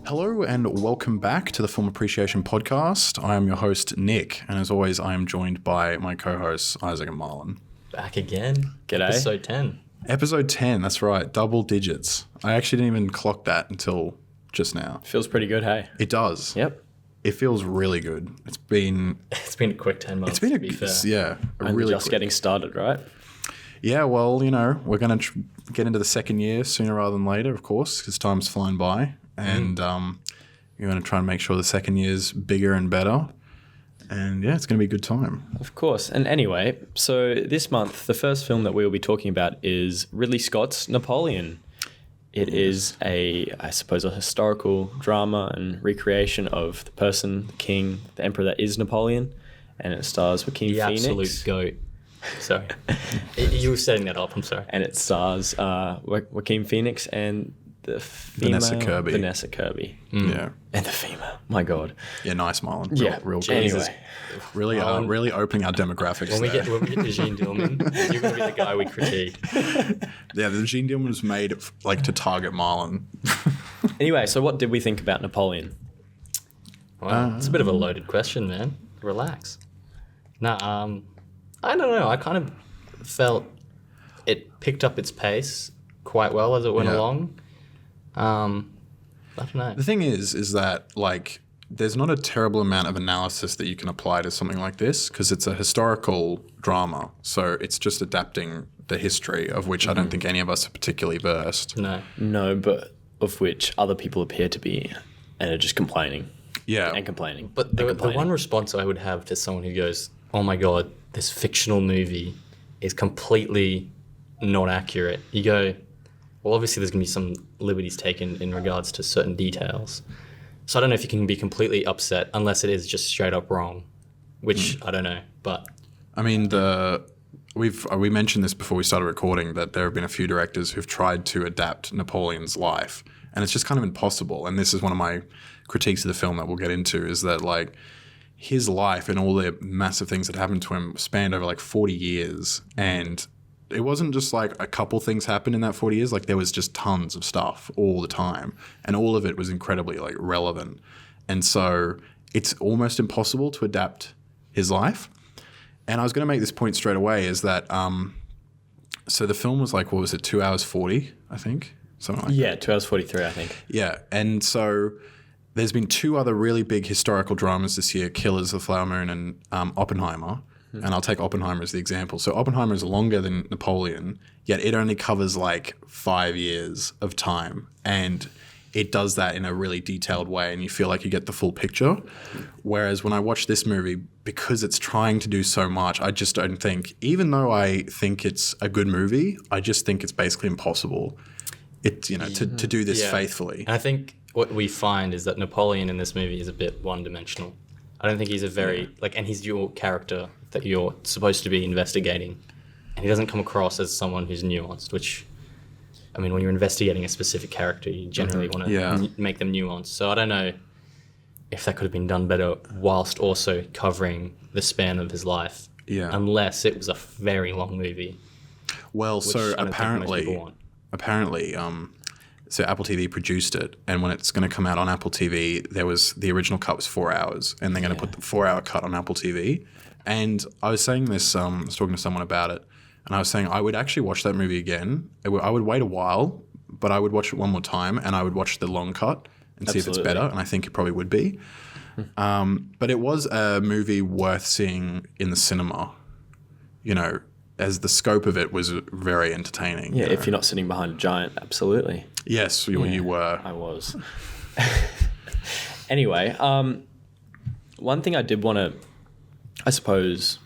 Hello and welcome back to the Film Appreciation Podcast. I am your host, Nick, and as always, I am joined by my co-hosts, Isaac and Marlon. Back again. G'day. Episode 10. Episode 10, that's right, double digits. I actually didn't even clock that until just now. Feels pretty good, hey? It does. Yep. It feels really good. It's been a quick 10 months, It's been to be fair. really just quick. getting started, right? Yeah, well, we're going to get into the second year sooner rather than later, of course, because time's flying by. And you're going to try and make sure the second year's bigger and better. And yeah, it's going to be a good time. Of course. And anyway, so this month, the first film that we will be talking about is Ridley Scott's Napoleon. It is I suppose, a historical drama and recreation of the person, the king, the emperor that is Napoleon. And it stars Joaquin The Phoenix. absolute goat. Sorry. You were setting that up, I'm sorry. And it stars Joaquin Phoenix and the female Vanessa Kirby. Yeah. And the female. My God. Yeah, nice, Marlon. Real good. Anyway. Really opening our demographics When we there. get to Jeanne Dielman, you're going to be the guy we critique. Yeah, the Jeanne Dielman was made to target Marlon. Anyway, so what did we think about Napoleon? Wow, it's a bit of a loaded question, man. Relax. I don't know. I kind of felt it picked up its pace quite well as it went along. I don't know. The thing is that there's not a terrible amount of analysis that you can apply to something like this because it's a historical drama. So it's just adapting the history of which I don't think any of us are particularly versed. No, but of which other people appear to be and are just complaining. Yeah. And complaining. But the one response I would have to someone who goes, oh my God, this fictional movie is completely not accurate. You go, well, obviously there's going to be some liberties taken in regards to certain details. So I don't know if you can be completely upset unless it is just straight up wrong, which I don't know. But I mean, we mentioned this before we started recording that there have been a few directors who've tried to adapt Napoleon's life, and it's just kind of impossible. And this is one of my critiques of the film that we'll get into is that his life and all the massive things that happened to him spanned over 40 years, and it wasn't just a couple things happened in that 40 years. There was just tons of stuff all the time, and all of it was incredibly relevant. And so it's almost impossible to adapt his life. And I was going to make this point straight away is that so the film was what was it, 2 hours 40, I think? Something like that. 2 hours 43, I think. Yeah, and so there's been two other really big historical dramas this year, Killers of the Flower Moon and Oppenheimer. And I'll take Oppenheimer as the example. So Oppenheimer is longer than Napoleon, yet it only covers 5 years of time. And it does that in a really detailed way, and you feel like you get the full picture. Whereas when I watch this movie, because it's trying to do so much, I just don't think, even though I think it's a good movie, I just think it's basically impossible to do this faithfully. And I think what we find is that Napoleon in this movie is a bit one-dimensional. I don't think he's a very, and he's your character that you're supposed to be investigating. And he doesn't come across as someone who's nuanced, which, I mean, when you're investigating a specific character, you generally want to make them nuanced. So I don't know if that could have been done better whilst also covering the span of his life. Yeah. Unless it was a very long movie. Well, so apparently, so Apple TV produced it, and when it's going to come out on Apple TV, the original cut was 4 hours, and they're going to put the 4 hour cut on Apple TV. And I was saying this, I was talking to someone about it, and I was saying I would actually watch that movie again. I would wait a while, but I would watch it one more time, and I would watch the long cut and see if it's better, and I think it probably would be. But it was a movie worth seeing in the cinema, as the scope of it was very entertaining. Yeah, if you're not sitting behind a giant, absolutely. Yes, you were. I was. Anyway, one thing I did want to, I suppose,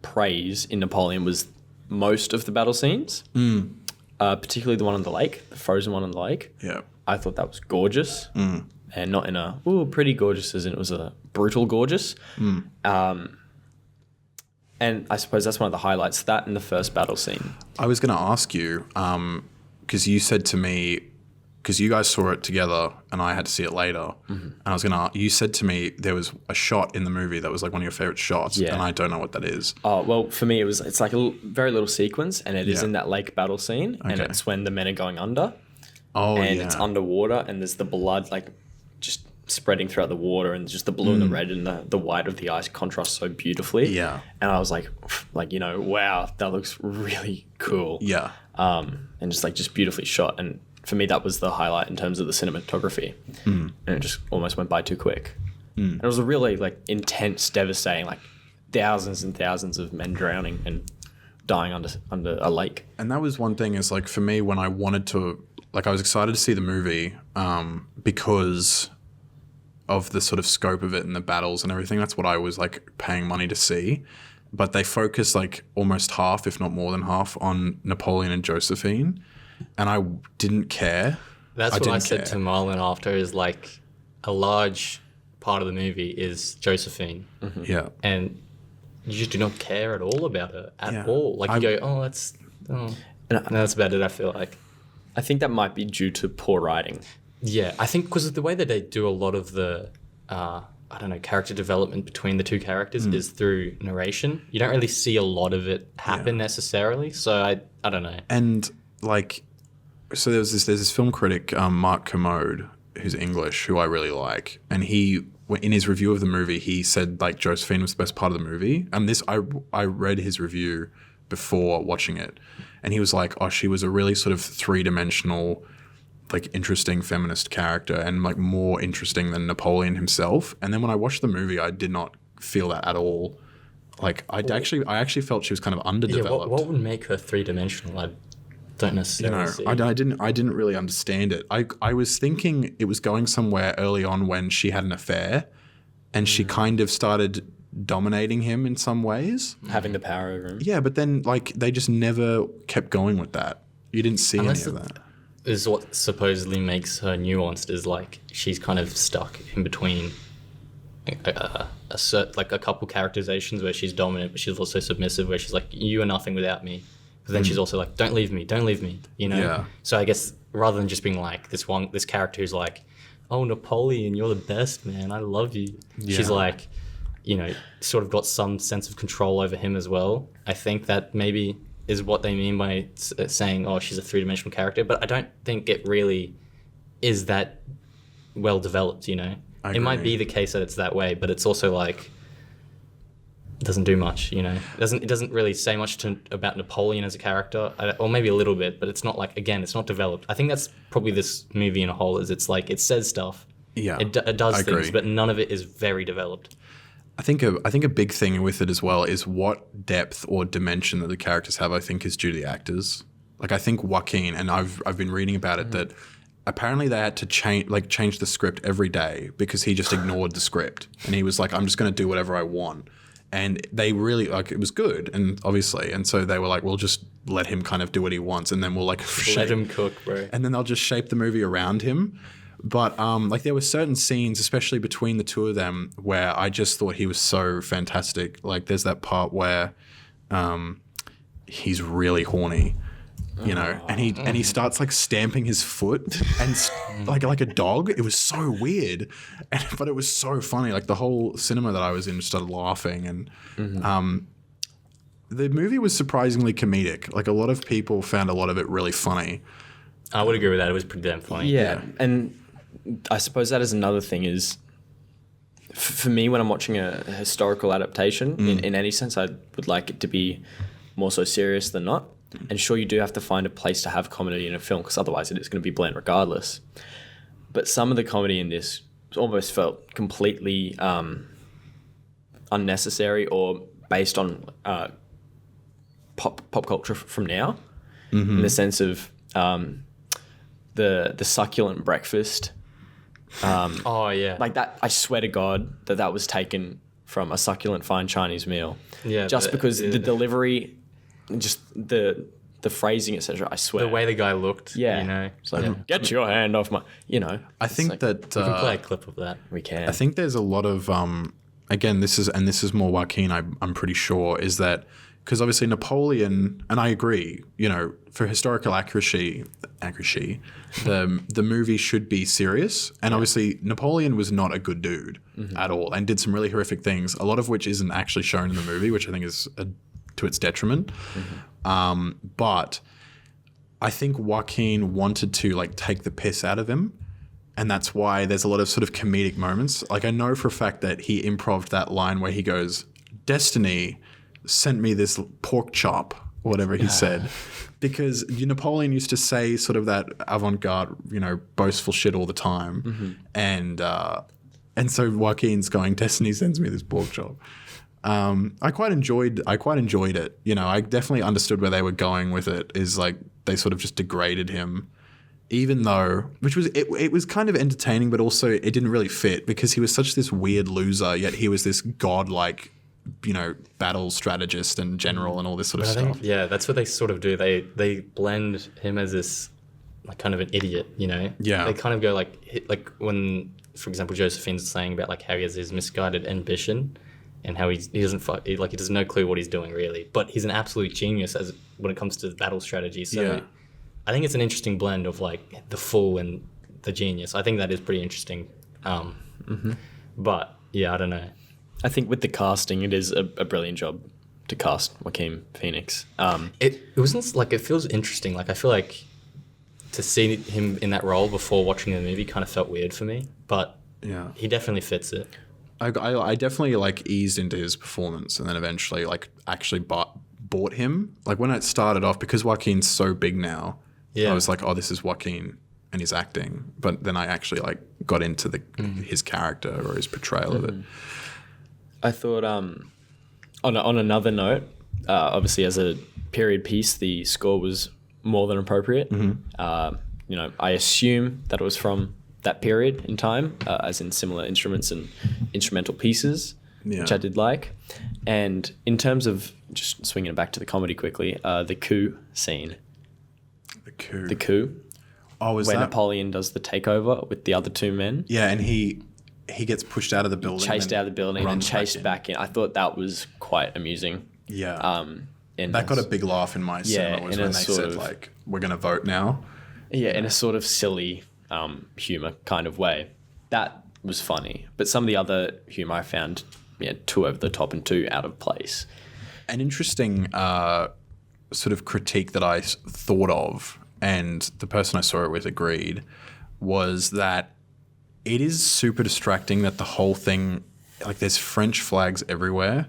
praise in Napoleon was most of the battle scenes, particularly the one on the lake, the frozen one on the lake. Yeah. I thought that was gorgeous, and not in a, pretty gorgeous as in it was a brutal gorgeous. And I suppose that's one of the highlights, that and the first battle scene. I was going to ask you, because you said to me, because you guys saw it together and I had to see it later, and I was going to, you said to me there was a shot in the movie that was one of your favorite shots, and I don't know what that is. Oh, well, for me, it's like a very little sequence, and it is in that lake battle scene, and it's when the men are going under. Oh, and it's yeah. underwater, and there's the blood like just spreading throughout the water, and just the blue and the red and the white of the ice contrast so beautifully. Yeah. And I was like, wow, that looks really cool. Yeah. And just beautifully shot. And for me, that was the highlight in terms of the cinematography. And it just almost went by too quick. And it was a really like intense, devastating, like thousands and thousands of men drowning and dying under a lake. And that was one thing is like for me when I wanted to, like I was excited to see the movie because of the sort of scope of it and the battles and everything. That's what I was like paying money to see. But they focus like almost half, if not more than half, on Napoleon and Josephine. And I didn't care. That's what I didn't said care. to Marlon after, is like a large part of the movie is Josephine. Yeah. And you just do not care at all about her at Yeah. all. Like you go, And that's about it, I feel like. I think that might be due to poor writing. Yeah, I think because of the way that they do a lot of the, character development between the two characters is through narration. You don't really see a lot of it happen necessarily. So I don't know. And like, so there's this film critic, Mark Kermode, who's English, who I really like. And he, in his review of the movie, he said like Josephine was the best part of the movie. And I read his review before watching it. And he was like, oh, she was a really sort of three-dimensional, like interesting feminist character and like more interesting than Napoleon himself. And then when I watched the movie, I did not feel that at all. Like I actually felt she was kind of Yeah, underdeveloped. what would make her three-dimensional? I don't necessarily see. I didn't really understand it. I was thinking it was going somewhere early on when she had an affair and she kind of started dominating him in some ways. Having the power over him. Yeah, but then like they just never kept going with that. You didn't see Unless any of that. Is what supposedly makes her nuanced is like she's kind of stuck in between a couple characterizations where she's dominant but she's also submissive, where she's like, you are nothing without me, but then she's also like, don't leave me, you know. Yeah. So I guess rather than just being like this character who's like, oh, Napoleon, you're the best, man, I love you, she's like, you know, sort of got some sense of control over him as well. I think that maybe is what they mean by saying, oh, she's a three-dimensional character. But I don't think it really is that well developed, you know. It might be the case that it's that way, but it's also like, it doesn't do much, you know. It doesn't really say much about Napoleon as a character, or maybe a little bit, but it's not like, again, it's not developed. I think that's probably this movie in a whole, is it's like, it says stuff. Yeah, It does I things, agree. but none of it is very developed. I think a big thing with it as well is what depth or dimension that the characters have. I think is due to the actors. Like I think Joaquin, and I've been reading about it that apparently they had to change the script every day because he just ignored the script and he was like, I'm just going to do whatever I want. And they really like it was good, and obviously, and so they were like, we'll just let him kind of do what he wants, and then we'll like Let him cook, bro. and then they'll just shape the movie around him. But like there were certain scenes, especially between the two of them, where I just thought he was so fantastic. Like there's that part where he's really horny, you know, and he starts like stamping his foot and like a dog. It was so weird, but it was so funny. Like the whole cinema that I was in just started laughing, and the movie was surprisingly comedic. Like a lot of people found a lot of it really funny. I would agree with that. It was pretty damn funny. Yeah, and I suppose that is another thing is, for me, when I'm watching a historical adaptation, in any sense, I would like it to be more so serious than not. And sure, you do have to find a place to have comedy in a film, because otherwise it is going to be bland regardless. But some of the comedy in this almost felt completely unnecessary or based on pop culture from now, in the sense of the succulent breakfast. Oh yeah. Like that, I swear to God that was taken from a succulent fine Chinese meal. Yeah. Just because the delivery, just the phrasing, etc. I swear. the way the guy looked. Yeah. You know. It's like, Yeah. get your hand off my, you know. I It's think like, that We can play a clip of that. we can. I think there's a lot of again, this is more Joaquin. I'm pretty sure is that because obviously Napoleon, and I agree. You know, for historical accuracy, the movie should be serious, and obviously Napoleon was not a good dude at all, and did some really horrific things. A lot of which isn't actually shown in the movie, which I think is to its detriment. But I think Joaquin wanted to like take the piss out of him. And that's why there's a lot of sort of comedic moments. Like I know for a fact that he improv'd that line where he goes, "Destiny sent me this pork chop," or whatever he said. Because Napoleon used to say sort of that avant-garde, boastful shit all the time. And so Joaquin's going, "Destiny sends me this pork chop." I quite enjoyed it. I definitely understood where they were going with it, is like they sort of just degraded him. Even though, it was kind of entertaining, but also it didn't really fit because he was such this weird loser, yet he was this godlike, battle strategist and general and all this sort of stuff. Yeah, that's what they sort of do. They blend him as this like kind of an idiot, Yeah. They kind of go like when, for example, Josephine's saying about like how he has his misguided ambition and how he doesn't he has no clue what he's doing really, but he's an absolute genius when it comes to battle strategy. So. Yeah. I think it's an interesting blend of like the fool and the genius. I think that is pretty interesting. But yeah, I don't know. I think with the casting, it is a brilliant job to cast Joaquin Phoenix. It wasn't like, it feels interesting. Like I feel like to see him in that role before watching the movie kind of felt weird for me, but Yeah. he definitely fits it. I definitely like eased into his performance and then eventually like actually bought him. Like when it started off, because Joaquin's so big now, Yeah. I was like, oh, this is Joaquin and his acting. But then I actually like got into his character or his portrayal of it. I thought, on another note, obviously as a period piece, the score was more than appropriate. I assume that it was from that period in time, as in similar instruments and instrumental pieces, which I did like. And in terms of just swinging it back to the comedy quickly, the coup scene. The coup. Oh, is where that? Napoleon does the takeover with the other two men. Yeah, and he gets pushed out of the building. Chased out of the building and runs chased back in. I thought that was quite amusing. Yeah. And that got a big laugh in my cinema was in when a they sort said of- like, we're going to vote now. Yeah, in a sort of silly humor kind of way. That was funny. But some of the other humor I found too over the top and too out of place. An interesting sort of critique that I thought of, and the person I saw it with agreed, was that it is super distracting that the whole thing, like there's French flags everywhere,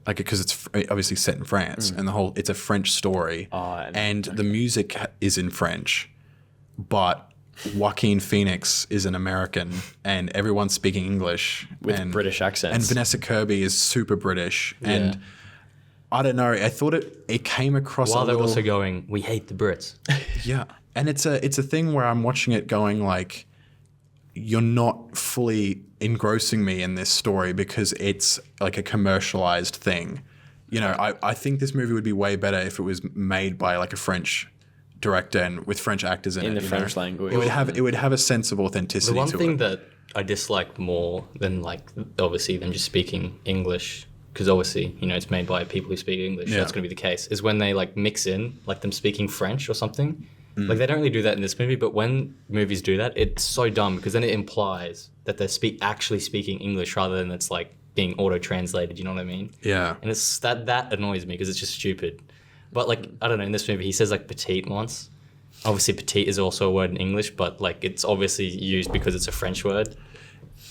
like because it's obviously set in France, and it's a French story, and the music is in French, but Joaquin Phoenix is an American, and everyone's speaking English With British accents. and Vanessa Kirby is super British, and I don't know. I thought it came across While a they're little, also going, "We hate the Brits." yeah, and it's a thing where I'm watching it going like, you're not fully engrossing me in this story because it's like a commercialized thing. I think this movie would be way better if it was made by like a French director and with French actors in it. the French language. It would have a sense of authenticity The one to thing it. that I dislike more than obviously than just speaking English, because obviously it's made by people who speak English. Yeah. That's going to be the case. Is when they mix in them speaking French or something. Like they don't really do that in this movie, but when movies do that, it's so dumb because then it implies that they're actually speaking English rather than it's being auto-translated. You know what I mean? Yeah. And it's that annoys me because it's just stupid. But I don't know, in this movie he says petite once. Obviously petite is also a word in English, but it's obviously used because it's a French word.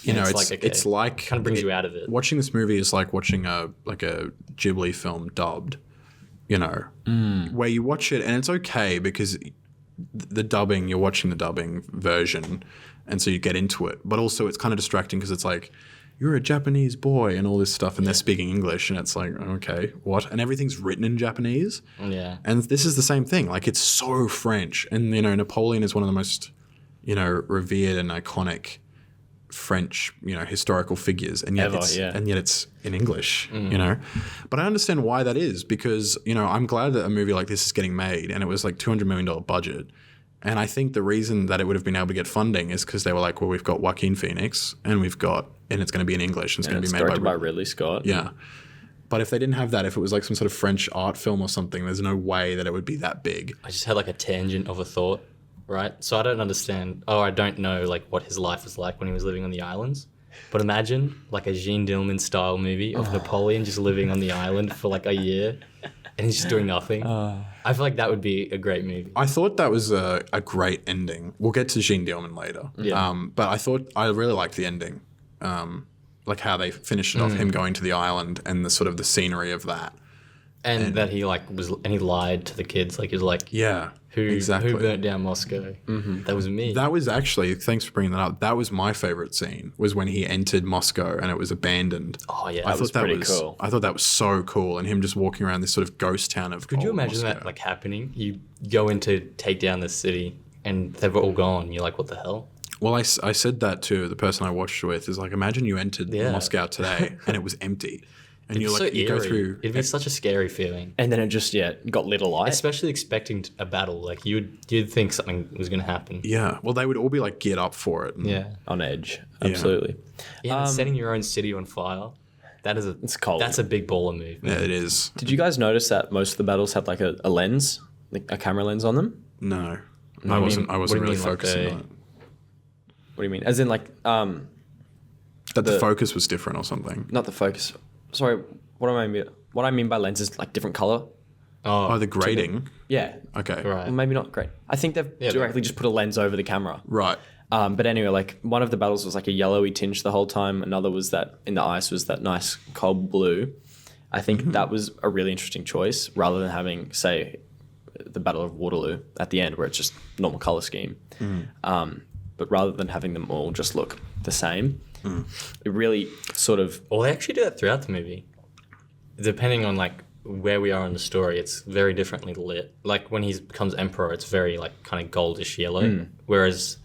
It's like kind of brings you out of it. Watching this movie is like watching a Ghibli film dubbed, where you watch it and it's okay because the dubbing, you're watching the dubbing version, and so you get into it. But also it's kind of distracting because it's like, you're a Japanese boy and all this stuff, and they're speaking English, and it's like, okay, what? And everything's written in Japanese. Yeah. And this is the same thing. Like, it's so French. And, Napoleon is one of the most, revered and iconic French, historical figures. And yet, it's in English, But I understand why that is because, I'm glad that a movie like this is getting made, and it was like $200 million budget. And I think the reason that it would have been able to get funding is because they were like, well, we've got Joaquin Phoenix and it's going to be in English. And it's going to be made directed by Ridley Scott. Yeah. But if they didn't have that, if it was like some sort of French art film or something, there's no way that it would be that big. I just had a tangent of a thought, right? So I don't understand. I don't know what his life was like when he was living on the islands. But imagine a Jeanne Dielman style movie of Napoleon just living on the island for a year. and he's just doing nothing. I feel like that would be a great movie. I thought that was a great ending. We'll get to Jeanne Dielman later. Yeah. But I really liked the ending. Like how they finished it off, him going to the island and the sort of the scenery of that. And that he he lied to the kids. Like he was like, Yeah, who burnt down Moscow? That was me. That was actually, thanks for bringing that up. That was my favorite scene, was when he entered Moscow and it was abandoned. Oh yeah, That was pretty cool. I thought that was so cool, and him just walking around this sort of ghost town of. Could you imagine Moscow. that like happening? You go in to take down the city, and they've all gone. You're like, what the hell? Well, I said that to the person I watched with. Is like, imagine you entered Moscow today and it was empty, and you're like, you go through. It'd be such a scary feeling. And then it just got lit alight. Especially expecting a battle, like you'd think something was going to happen. Yeah, well, they would all be like geared up for it. Yeah, On edge. Absolutely. and setting your own city on fire. It's cold. That's a big baller move. Yeah, it is. Did you guys notice that most of the battles had like a lens, like a camera lens on them? No, I I mean, wasn't what do you really mean, like focusing on it. What do you mean? As in like That the focus was different or something. not the focus. Sorry, what I mean by lens is like different color. Oh, the grading. Yeah. Okay. Right. Well, maybe not great. I think they've directly just put a lens over the camera. Right. But anyway, like one of the battles was like a yellowy tinge the whole time. Another was that in the ice was that nice cold blue. I think that was a really interesting choice rather than having, say, the Battle of Waterloo at the end where it's just normal color scheme. But rather than having them all just look the same, it really sort of... Well, they actually do that throughout the movie. Depending on like where we are in the story, it's very differently lit. Like when he becomes emperor, it's very like kind of goldish yellow. Whereas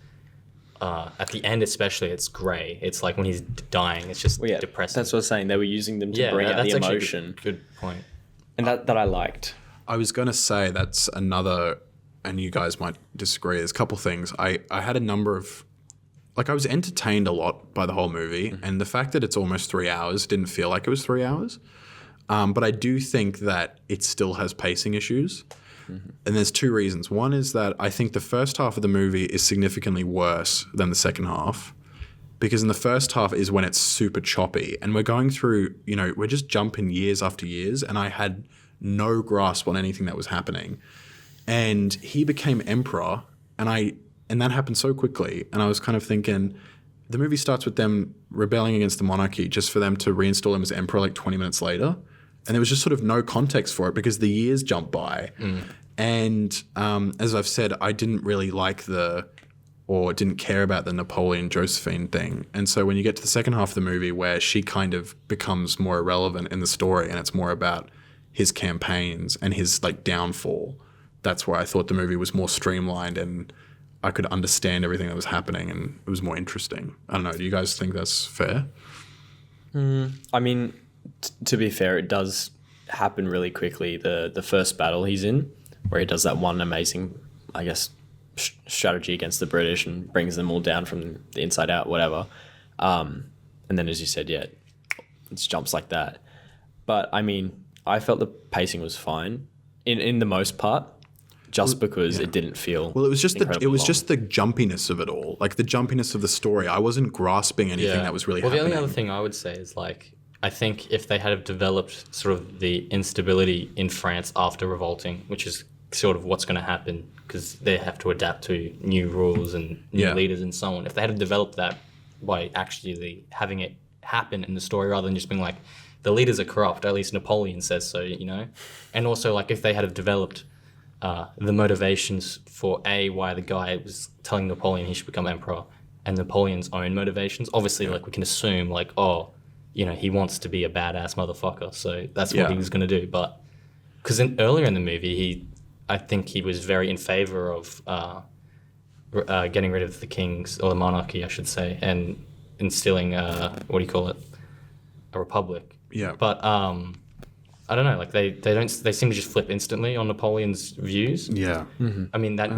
at the end, especially, it's grey. It's like when he's dying, it's just depressing. That's what I was saying. They were using them to bring out that's the actually emotion. a good point. And that I liked. I was going to say that's another, and you guys might disagree. There's a couple things. I had a number of, like I was entertained a lot by the whole movie, and the fact that it's almost 3 hours didn't feel like it was 3 hours. But I do think that it still has pacing issues. And there's two reasons. One is that I think the first half of the movie is significantly worse than the second half. Because in the first half is when it's super choppy. And we're going through, we're just jumping years after years. And I had no grasp on anything that was happening. And he became emperor. And that happened so quickly. And I was kind of thinking, the movie starts with them rebelling against the monarchy just for them to reinstall him as emperor like 20 minutes later. And there was just sort of no context for it because the years jumped by. And as I've said, I didn't really like or didn't care about the Napoleon Josephine thing. And so when you get to the second half of the movie where she kind of becomes more irrelevant in the story and it's more about his campaigns and his like downfall, that's where I thought the movie was more streamlined and I could understand everything that was happening and it was more interesting. I don't know. Do you guys think that's fair? I mean, to be fair, it does happen really quickly. The first battle he's in, where he does that one amazing, I guess, strategy against the British and brings them all down from the inside out, whatever. And then, as you said, it jumps like that. But I mean, I felt the pacing was fine in the most part, just because it didn't feel. Well, it was just incredibly just the jumpiness of it all, like the jumpiness of the story. I wasn't grasping anything that was really happening. The only other thing I would say is like, I think if they had developed sort of the instability in France after revolting, which is sort of what's going to happen because they have to adapt to new rules and new leaders and so on. If they had developed that by actually having it happen in the story rather than just being like, the leaders are corrupt, at least Napoleon says so, And also like if they had developed the motivations for why the guy was telling Napoleon he should become emperor and Napoleon's own motivations. Obviously, like we can assume like, he wants to be a badass motherfucker, so that's what he was going to do. But because earlier in the movie, I think he was very in favor of getting rid of the kings, or the monarchy, I should say, and instilling, a republic. Yeah. But I don't know, like they seem to just flip instantly on Napoleon's views. Yeah. I mean, that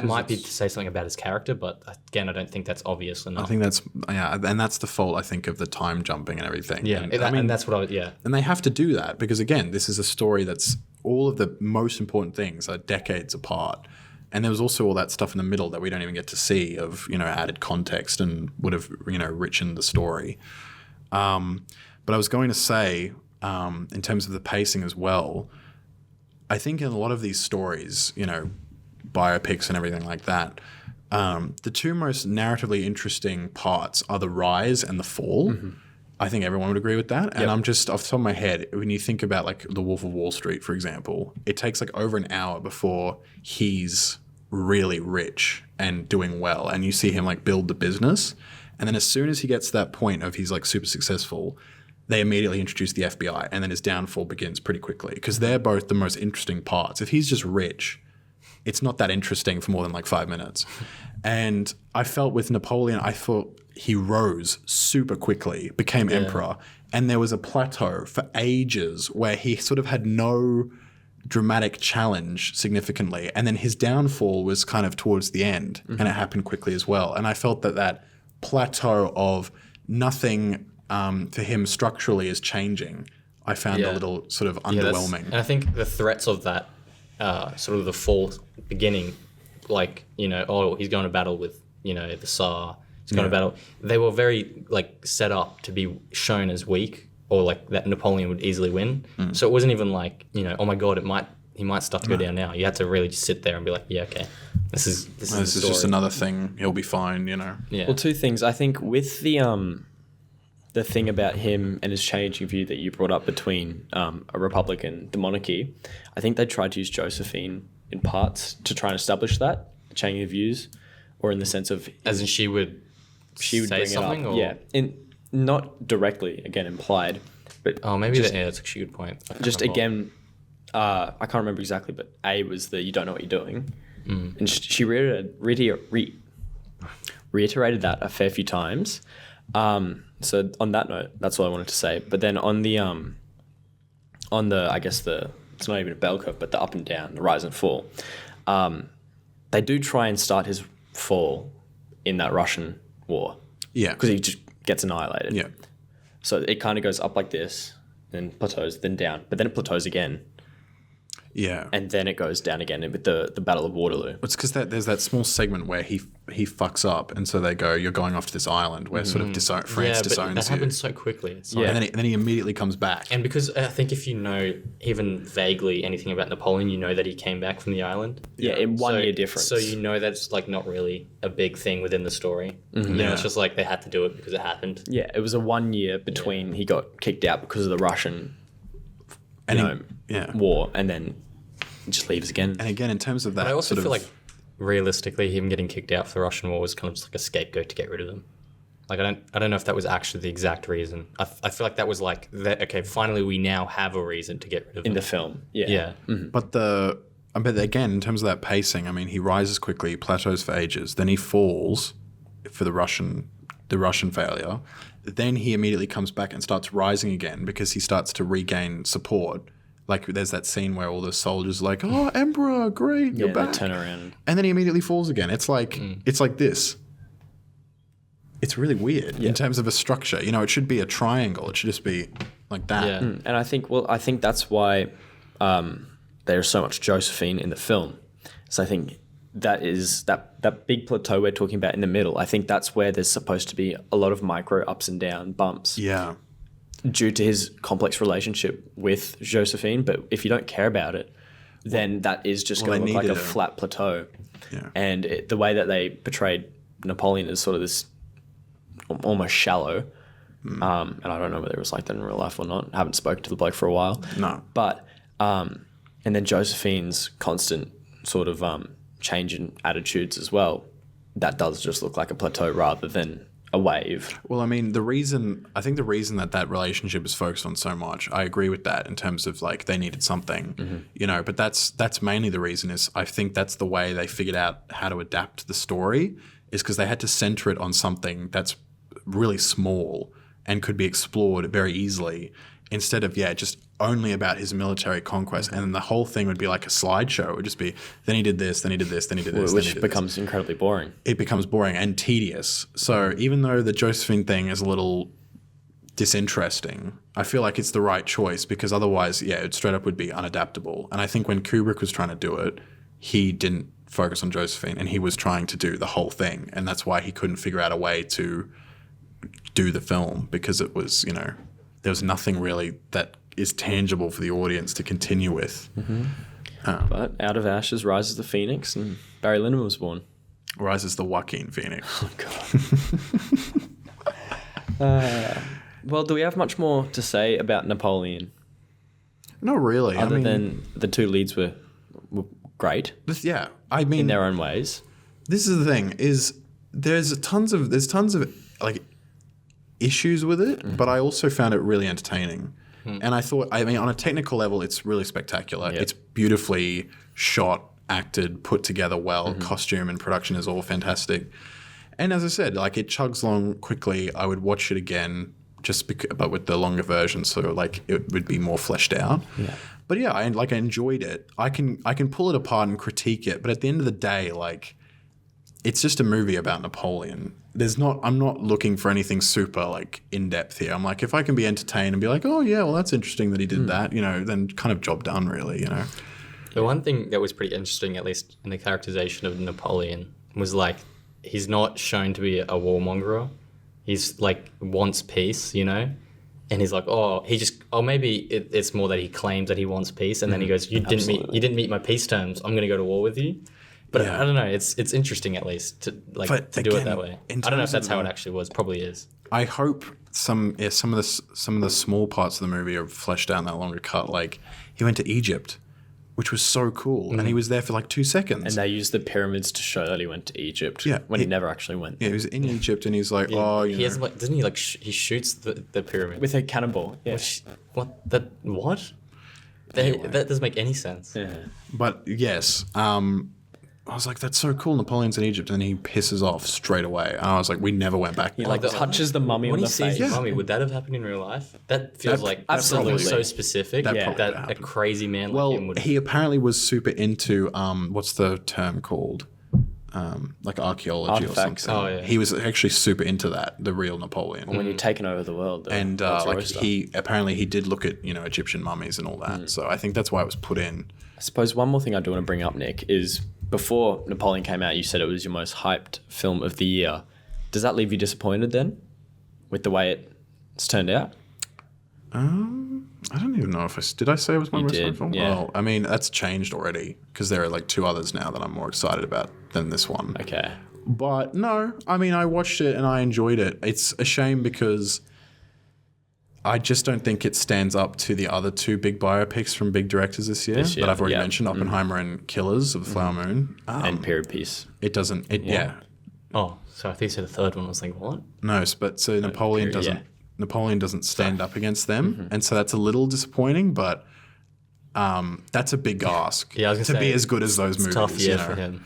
might be to say something about his character, but again, I don't think that's obvious enough. I think and that's the fault, I think, of the time jumping and everything. Yeah, and that's what And they have to do that because, again, this is a story that's all of the most important things are decades apart. And there was also all that stuff in the middle that we don't even get to see of, added context and would have, richened the story. But I was going to say, in terms of the pacing as well, I think in a lot of these stories, biopics and everything like that, the two most narratively interesting parts are the rise and the fall. Mm-hmm. I think everyone would agree with that. And I'm just off the top of my head, when you think about like The Wolf of Wall Street, for example, it takes like over an hour before he's really rich and doing well. And you see him like build the business. And then as soon as he gets to that point of he's like super successful, they immediately introduce the FBI. And then his downfall begins pretty quickly because they're both the most interesting parts. If he's just rich, it's not that interesting for more than like 5 minutes. And I felt with Napoleon, I thought he rose super quickly, became emperor, and there was a plateau for ages where he sort of had no dramatic challenge significantly. And then his downfall was kind of towards the end, and it happened quickly as well. And I felt that plateau of nothing for him structurally is changing, I found a little sort of underwhelming. And I think the threats of that sort of the fall beginning, like, he's going to battle with, the Tsar, he's going to battle. They were very, like, set up to be shown as weak or, like, that Napoleon would easily win. So it wasn't even like, oh, my God, he might start to go down now. You had to really just sit there and be like, yeah, okay, this is just another thing. He'll be fine, Yeah. Well, two things. I think with the thing about him and his changing view that you brought up between a republic and the monarchy, I think they tried to use Josephine in parts to try and establish that changing of views, or in the sense of as in she would say bring something, it up, or? Not directly, again implied, but maybe that's actually a good point. Just again, I can't remember exactly, but A was the you don't know what you're doing, and she reiterated that a fair few times. So on that note, that's all I wanted to say. But then on the I guess it's not even a bell curve, but the up and down, the rise and fall, they do try and start his fall in that Russian war. Yeah. Because he just gets annihilated. Yeah. So it kind of goes up like this, then plateaus, then down, but then it plateaus again. Yeah. And then it goes down again with the Battle of Waterloo. It's because there's that small segment where he fucks up, and so they go, "You're going off to this island where sort of France disowns you." That happens so quickly. It's And then he immediately comes back. And because I think if you know even vaguely anything about Napoleon, you know that he came back from the island. Yeah, in 1 year difference. So you know that's like not really a big thing within the story. It's just like they had to do it because it happened. Yeah, it was a 1 year between he got kicked out because of the Russian war, and then just leaves again. And again, in terms of that, but I also feel like realistically, him getting kicked out for the Russian war was kind of just like a scapegoat to get rid of him. Like I don't know if that was actually the exact reason. I feel like that was like okay, finally we now have a reason to get rid of him in the film. Yeah. Mm-hmm. But again, in terms of that pacing, I mean, he rises quickly, plateaus for ages, then he falls for the Russian failure. Then he immediately comes back and starts rising again because he starts to regain support. Like there's that scene where all the soldiers are like, "Oh, Emperor, great, you're back." They turn around, and then he immediately falls again. It's like it's like this. It's really weird in terms of a structure. It should be a triangle. It should just be like that. Yeah. And I think that's why there's so much Josephine in the film. So I think that is that big plateau we're talking about in the middle. I think that's where there's supposed to be a lot of micro ups and down bumps. Yeah. Due to his complex relationship with Josephine, but if you don't care about it, then that is just going to look like a flat plateau. Yeah. And the way that they portrayed Napoleon is sort of this almost shallow, and I don't know whether it was like that in real life or not. I haven't spoken to the bloke for a while. No. But and then Josephine's constant sort of change in attitudes as well. That does just look like a plateau rather than a wave. Well, I mean, I think the reason that relationship is focused on so much, I agree with that in terms of like they needed something, but that's mainly the reason is I think that's the way they figured out how to adapt the story is because they had to center it on something that's really small and could be explored very easily instead of, just only about his military conquest. And then the whole thing would be like a slideshow. It would just be, then he did this, then he did this, then he did this. Which becomes incredibly boring. It becomes boring and tedious. So even though the Josephine thing is a little disinteresting, I feel like it's the right choice because otherwise, it straight up would be unadaptable. And I think when Kubrick was trying to do it, he didn't focus on Josephine and he was trying to do the whole thing. And that's why he couldn't figure out a way to do the film because it was, there was nothing really that is tangible for the audience to continue with. But out of ashes rises the phoenix, and Barry Lyndon was born. Rises the Joaquin Phoenix. Oh, God. Well, do we have much more to say about Napoleon? Not really. Other than the two leads were great I mean, in their own ways. this is the thing: is there's tons of like issues with it, but I also found it really entertaining. And I thought, I mean, on a technical level, it's really spectacular. Yep. It's beautifully shot, acted, put together well. Costume and production is all fantastic. And as I said, like it chugs along quickly. I would watch it again, but with the longer version, so like it would be more fleshed out. Yeah. But yeah, I enjoyed it. I can pull it apart and critique it, but at the end of the day, like it's just a movie about Napoleon. I'm not looking for anything super like in depth here. I'm like, if I can be entertained and be like, oh yeah, well that's interesting that he did that, then kind of job done really, The one thing that was pretty interesting, at least in the characterization of Napoleon, was like he's not shown to be a warmonger. He's like wants peace, and he's like, maybe it's more that he claims that he wants peace, and then he goes, you didn't meet my peace terms. I'm going to go to war with you. But I don't know. It's interesting at least to do it that way. I don't know if that's how it actually was. Probably is. I hope some of the small parts of the movie are fleshed out in that longer cut. Like he went to Egypt, which was so cool, and he was there for like 2 seconds. And they used the pyramids to show that he went to Egypt when he never actually went. Yeah, he was in Egypt, and he's like, doesn't he he shoots the pyramid With a cannonball. Yeah. What? Anyway. That doesn't make any sense. Yeah. But yes, I was like, that's so cool. Napoleon's in Egypt, and he pisses off straight away. And I was like, we never went back. He touches the mummy on the face. When he sees the mummy, would that have happened in real life? That feels absolutely so specific That that a crazy man like him would. He apparently was super into what's the term called? Like archaeology Artifacts. or something. Oh, yeah. He was actually super into that, the real Napoleon. When you're taking over the world. And he did look at Egyptian mummies and all that. So I think that's why it was put in. I suppose one more thing I do want to bring up, Nick, is before Napoleon came out, you said it was your most hyped film of the year. Does that leave you disappointed then with the way it's turned out? I don't even know if did I say it was my most hyped film? Yeah. Well, I mean, that's changed already because there are like 2 others now that I'm more excited about than this one. Okay. But no, I mean, I watched it and I enjoyed it. It's a shame because I just don't think it stands up to the other 2 big biopics from big directors this year that I've already mentioned, Oppenheimer and Killers of the Flower Moon. And Period Piece. It doesn't, Oh, so I think you said the third one. I was like, what? No, but so Napoleon doesn't stand up against them. And so that's a little disappointing, but that's a big ask Yeah, I was gonna to say, be as good as those movies. Tough year for him.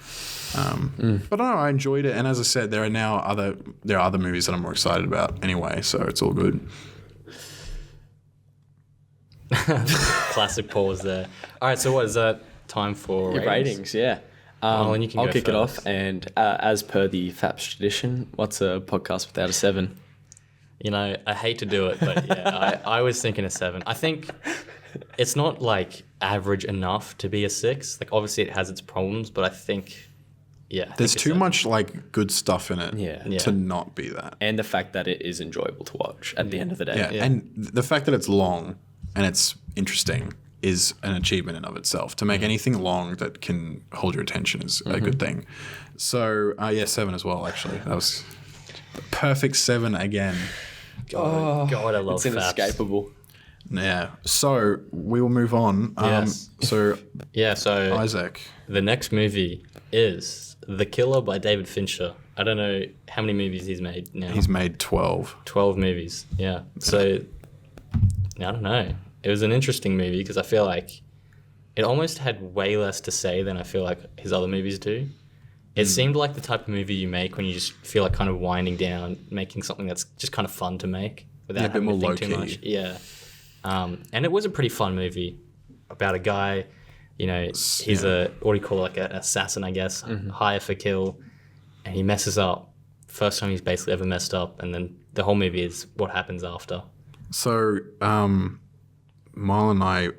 But no, I enjoyed it. And as I said, there are other movies that I'm more excited about anyway, so it's all good. Classic pause there. All right, so what is that time for Ratings, yeah. Marlon, you can I'll go kick it first. off. And as per the FAPS tradition, what's a podcast without a 7? I hate to do it, but yeah, I was thinking a 7. I think it's not like average enough to be a 6. Like obviously it has its problems, but I think There's too much like good stuff in it Yeah. to not be that. And the fact that it is enjoyable to watch at the end of the day. Yeah. And the fact that it's long and it's interesting is an achievement in of itself. To make anything long that can hold your attention is a good thing. So 7 as well, actually. That was a perfect 7 again. God, I love It's FAPS. inescapable. Yeah. So we will move on. Yes. So So Isaac. the next movie is The Killer by David Fincher. I don't know how many movies he's made now. He's made 12. 12 movies, yeah. So, I don't know. It was an interesting movie because I feel like it almost had way less to say than I feel like his other movies do. It seemed like the type of movie you make when you just feel like kind of winding down, making something that's just kind of fun to make without a bit having more to think too low-key. much. Yeah. And it was a pretty fun movie about a guy, he's what do you call it, like an assassin, I guess, hire for kill, and he messes up. First time he's basically ever messed up, and then the whole movie is what happens after. So Marlon and I,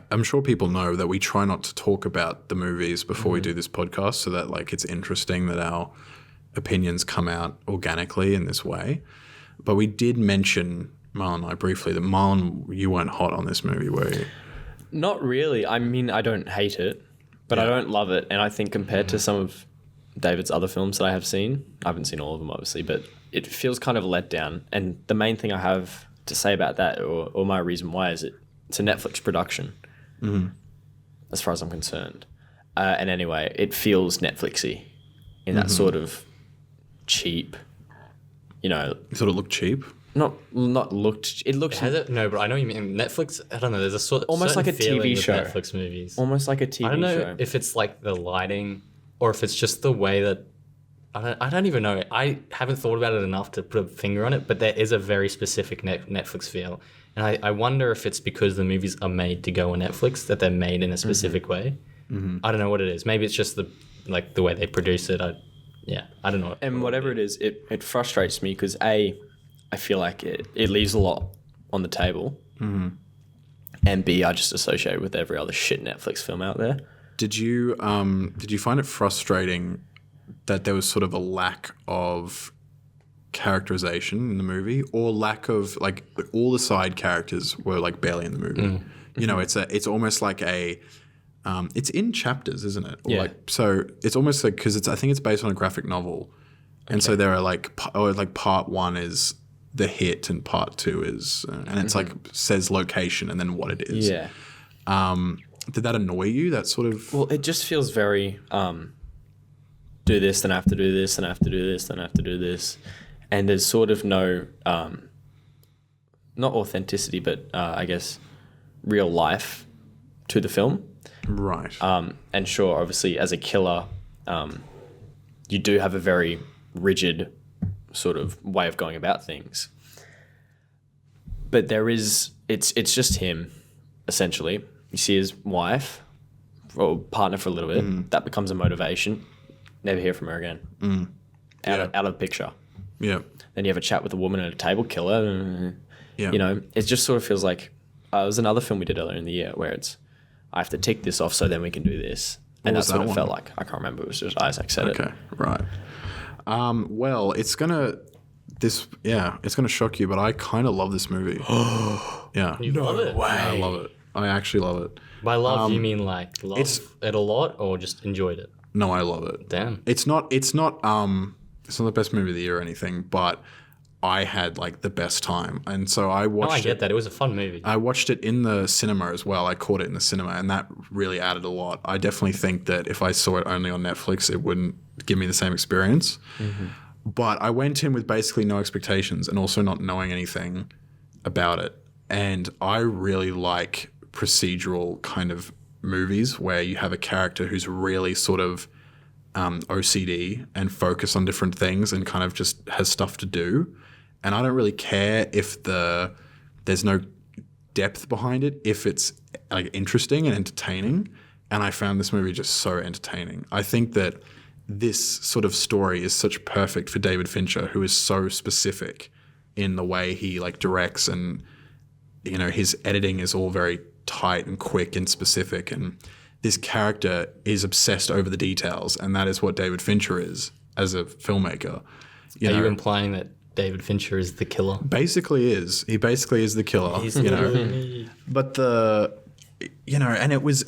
I'm sure people know that we try not to talk about the movies before we do this podcast, so that like it's interesting that our opinions come out organically in this way. But we did mention, Marlon and I briefly, that Marlon, you weren't hot on this movie, were you? Not really. I mean, I don't hate it, but I don't love it. And I think compared to some of David's other films that I have seen, I haven't seen all of them obviously, but it feels kind of let down. And the main thing I have to say about that, or my reason why, is it's a Netflix production, as far as I'm concerned. And anyway, it feels Netflixy in that sort of cheap, You thought it looked cheap? not looked. It looked Has it? No, but I know what you mean. Netflix, I don't know, there's a sort Almost certain like a TV feeling with show. Netflix movies. almost like a TV I don't know show. if it's like the lighting or if it's just the way that I don't even know. I haven't thought about it enough to put a finger on it, but there is a very specific Netflix feel. And I wonder if it's because the movies are made to go on Netflix that they're made in a specific way. I don't know what it is. Maybe it's just the way they produce it. I don't know. And whatever it is, it frustrates me because I feel like it leaves a lot on the table, and B, I just associate it with every other shit Netflix film out there. Did you find it frustrating that there was sort of a lack of characterization in the movie, or lack of like all the side characters were like barely in the movie? It's almost like it's in chapters, isn't it? Or Yeah. Like, so it's almost like, because I think it's based on a graphic novel, and so there are like part one is the hit and part two is, and it's like says location and then what it is. Yeah. Did that annoy you? That sort of. Well, it just feels very do this, then I have to do this, then I have to do this, then I have to do this. And there's sort of no, not authenticity, but I guess real life to the film. Right. And sure, obviously, as a killer, you do have a very rigid sort of way of going about things. But it's just him, essentially. You see his wife, or partner for a little bit. That becomes a motivation. Never hear from her again. Out of the picture. Yeah. Then you have a chat with a woman at a table, killer. Yeah. It just sort of feels like it was another film we did earlier in the year where it's, I have to tick this off so then we can do this. And was that's what that it felt one? like. I can't remember. It was just Isaac said it. Okay. Right. Well, it's gonna shock you, but I kind of love this movie. Yeah. You love it? I love it. I actually love it. By love, you mean like love it a lot or just enjoyed it? No, I love it. Damn. It's not the best movie of the year or anything, but I had like the best time. And so I watched I get that. It was a fun movie. I watched it in the cinema as well. I caught it in the cinema, and that really added a lot. I definitely think that if I saw it only on Netflix, it wouldn't give me the same experience. But I went in with basically no expectations and also not knowing anything about it. And I really like procedural kind of movies where you have a character who's really sort of OCD and focused on different things and kind of just has stuff to do. And I don't really care if there's no depth behind it, if it's like interesting and entertaining. And I found this movie just so entertaining. I think that this sort of story is such perfect for David Fincher, who is so specific in the way he like directs, and his editing is all very tight and quick and specific, and this character is obsessed over the details, and that is what David Fincher is as a filmmaker. Are you implying that David Fincher is the killer? Basically is. He basically is the killer. He's the But and it was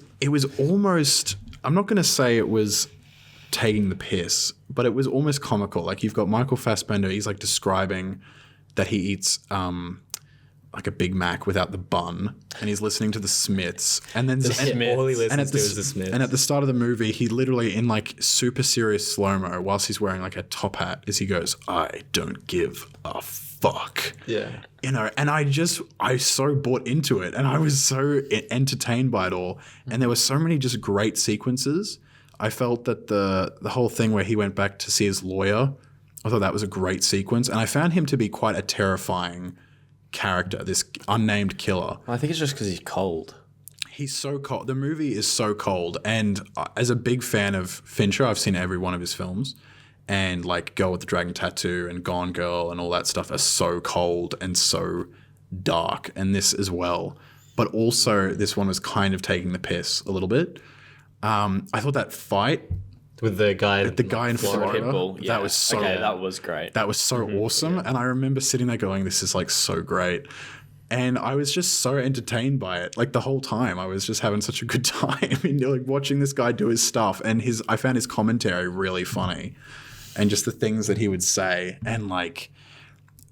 almost, I'm not going to say it was taking the piss, but it was almost comical. Like you've got Michael Fassbender, he's like describing that he eats like a Big Mac without the bun, and he's listening to the Smiths, and then All he listens to is the Smiths. And at the start of the movie, he literally in like super serious slow-mo, whilst he's wearing like a top hat, as he goes, "I don't give a fuck." Yeah. And I so bought into it, and I was so entertained by it all, and there were so many just great sequences. I felt that the whole thing where he went back to see his lawyer, I thought that was a great sequence, and I found him to be quite a terrifying character, this unnamed killer. I think it's just because he's cold. He's so cold. The movie is so cold, and as a big fan of Fincher, I've seen every one of his films, and like Girl with the Dragon Tattoo and Gone Girl and all that stuff are so cold and so dark, and this as well. But also this one was kind of taking the piss a little bit. I thought that fight With the guy in Florida, Pitbull, yeah. that was so that was great. That was so awesome. And I remember sitting there going, this is like so great. And I was just so entertained by it. Like the whole time, I was just having such a good time. And like watching this guy do his stuff, and I found his commentary really funny, and just the things that he would say, and like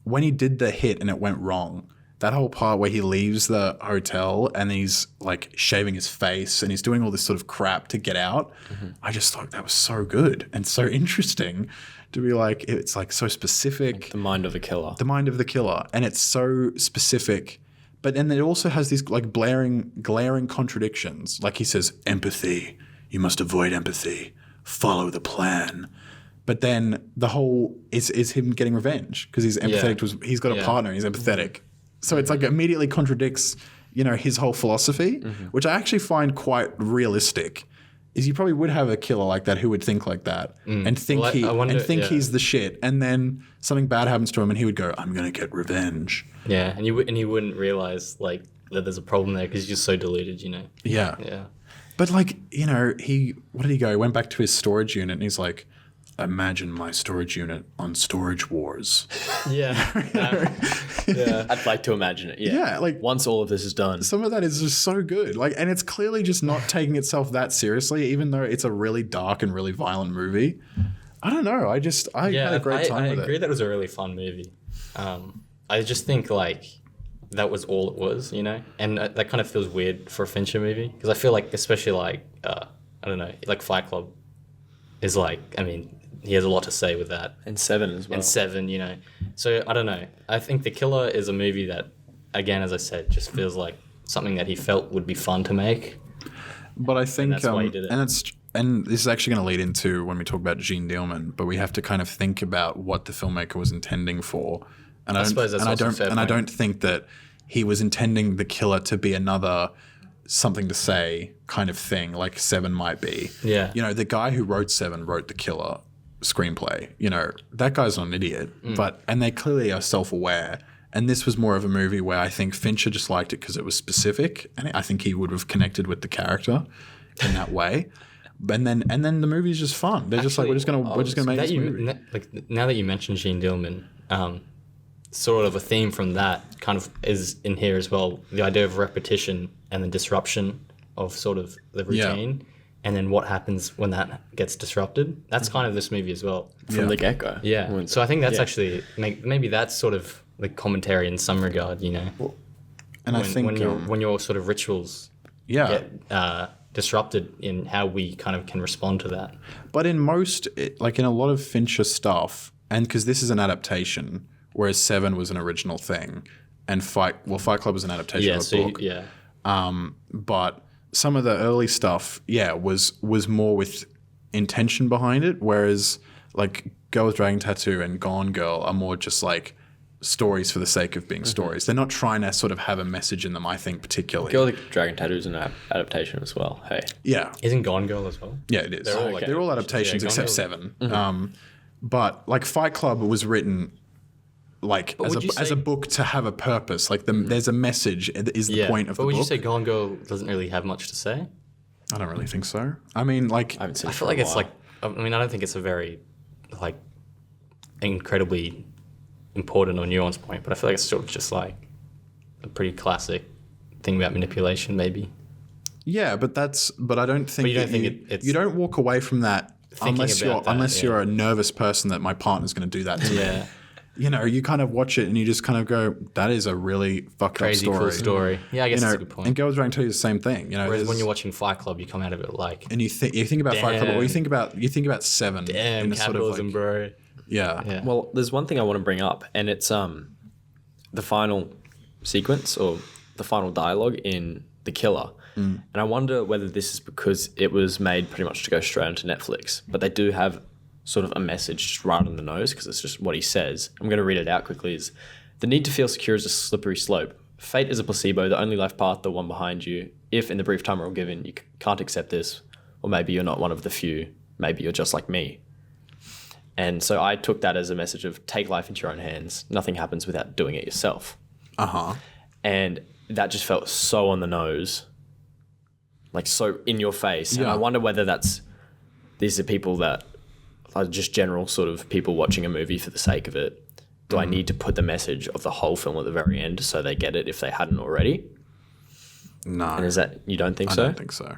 when he did the hit and it went wrong. That whole part where he leaves the hotel and he's like shaving his face and he's doing all this sort of crap to get out. I just thought that was so good and so interesting to be like, it's like so specific. The mind of a killer. The mind of the killer. And it's so specific. But then it also has these like glaring contradictions. Like he says, empathy. You must avoid empathy. Follow the plan. But then the whole is him getting revenge because he's empathetic. He's got a partner. He's empathetic. So it's like immediately contradicts, his whole philosophy, which I actually find quite realistic. Is you probably would have a killer like that who would think like that and think he's the shit, and then something bad happens to him and he would go, "I'm gonna get revenge." Yeah, and he wouldn't realize like that there's a problem there because he's just so deluded, Yeah. Yeah. But like what did he go? He went back to his storage unit and he's like, imagine my storage unit on Storage Wars. Yeah. Yeah. I'd like to imagine it. Yeah. Yeah, like once all of this is done. Some of that is just so good. Like, and it's clearly just not taking itself that seriously, even though it's a really dark and really violent movie. I don't know. I had a great time with it. I agree that it was a really fun movie. I just think like that was all it was, and that kind of feels weird for a Fincher movie because I feel like, especially like I don't know, like Fight Club is like, I mean, he has a lot to say with that. And Seven as well. And Seven, So I don't know. I think The Killer is a movie that, again, as I said, just feels like something that he felt would be fun to make. But I think, that's why he did it. And this is actually going to lead into when we talk about Jeanne Dielman, but we have to kind of think about what the filmmaker was intending for. And I suppose that's also fair point. I don't think that he was intending The Killer to be another something to say kind of thing like Seven might be. Yeah. The guy who wrote Seven wrote The Killer screenplay. That guy's not an idiot, and they clearly are self-aware. And this was more of a movie where I think Fincher just liked it because it was specific, and I think he would have connected with the character in that way. And then the movie's just fun. They're just like, we're just gonna make this movie. Like now that you mentioned Jeanne Dielman, sort of a theme from that kind of is in here as well. The idea of repetition and the disruption of sort of the routine, and then what happens when that gets disrupted. That's kind of this movie as well. From the get-go. Yeah. So I think that's actually maybe that's sort of the commentary in some regard, And I think when your sort of rituals get disrupted in how we kind of can respond to that. But in in a lot of Fincher stuff, and because this is an adaptation, whereas Seven was an original thing, and Fight Club was an adaptation of a book. But some of the early stuff, was more with intention behind it, whereas like Girl with Dragon Tattoo and Gone Girl are more just like stories for the sake of being stories. They're not trying to sort of have a message in them, I think, particularly. Girl with Dragon Tattoo is an adaptation as well. Hey. Yeah. Isn't Gone Girl as well? Yeah, it is. They're all adaptations except Seven. But like Fight Club was written like as a book to have a purpose. Like there's a message is the point of the book. But would you say Gone Girl doesn't really have much to say? I don't really think so. I mean, like I feel like it's like, I mean, I don't think it's a very like incredibly important or nuanced point, but I feel like it's sort of just like a pretty classic thing about manipulation, maybe. Yeah, but I don't think. But you don't think it's you don't walk away from that unless you're a nervous person that my partner's going to do that to me. You kind of watch it and you just kind of go, that is a really fucked crazy up story. Cool story. Yeah, I guess that's a good point. And Girls Dragon Tattoo is the same thing. Whereas when you're watching Fight Club, you come out of it like, and you think about Fight Club, or you think about Seven. Damn, capitalism, bro. Yeah. Well, there's one thing I want to bring up, and it's the final sequence or the final dialogue in The Killer. And I wonder whether this is because it was made pretty much to go straight onto Netflix, but they do have sort of a message just right on the nose because it's just what he says. I'm going to read it out quickly. Is the need to feel secure is a slippery slope. Fate is a placebo, the only life path, the one behind you. If in the brief time we're all given, you can't accept this, or maybe you're not one of the few. Maybe you're just like me. And so I took that as a message of take life into your own hands. Nothing happens without doing it yourself. And that just felt so on the nose, like so in your face. And I wonder whether these are people that are just general sort of people watching a movie for the sake of it. do I need to put the message of the whole film at the very end so they get it if they hadn't already? No. And is that, you don't think I so? don't think so.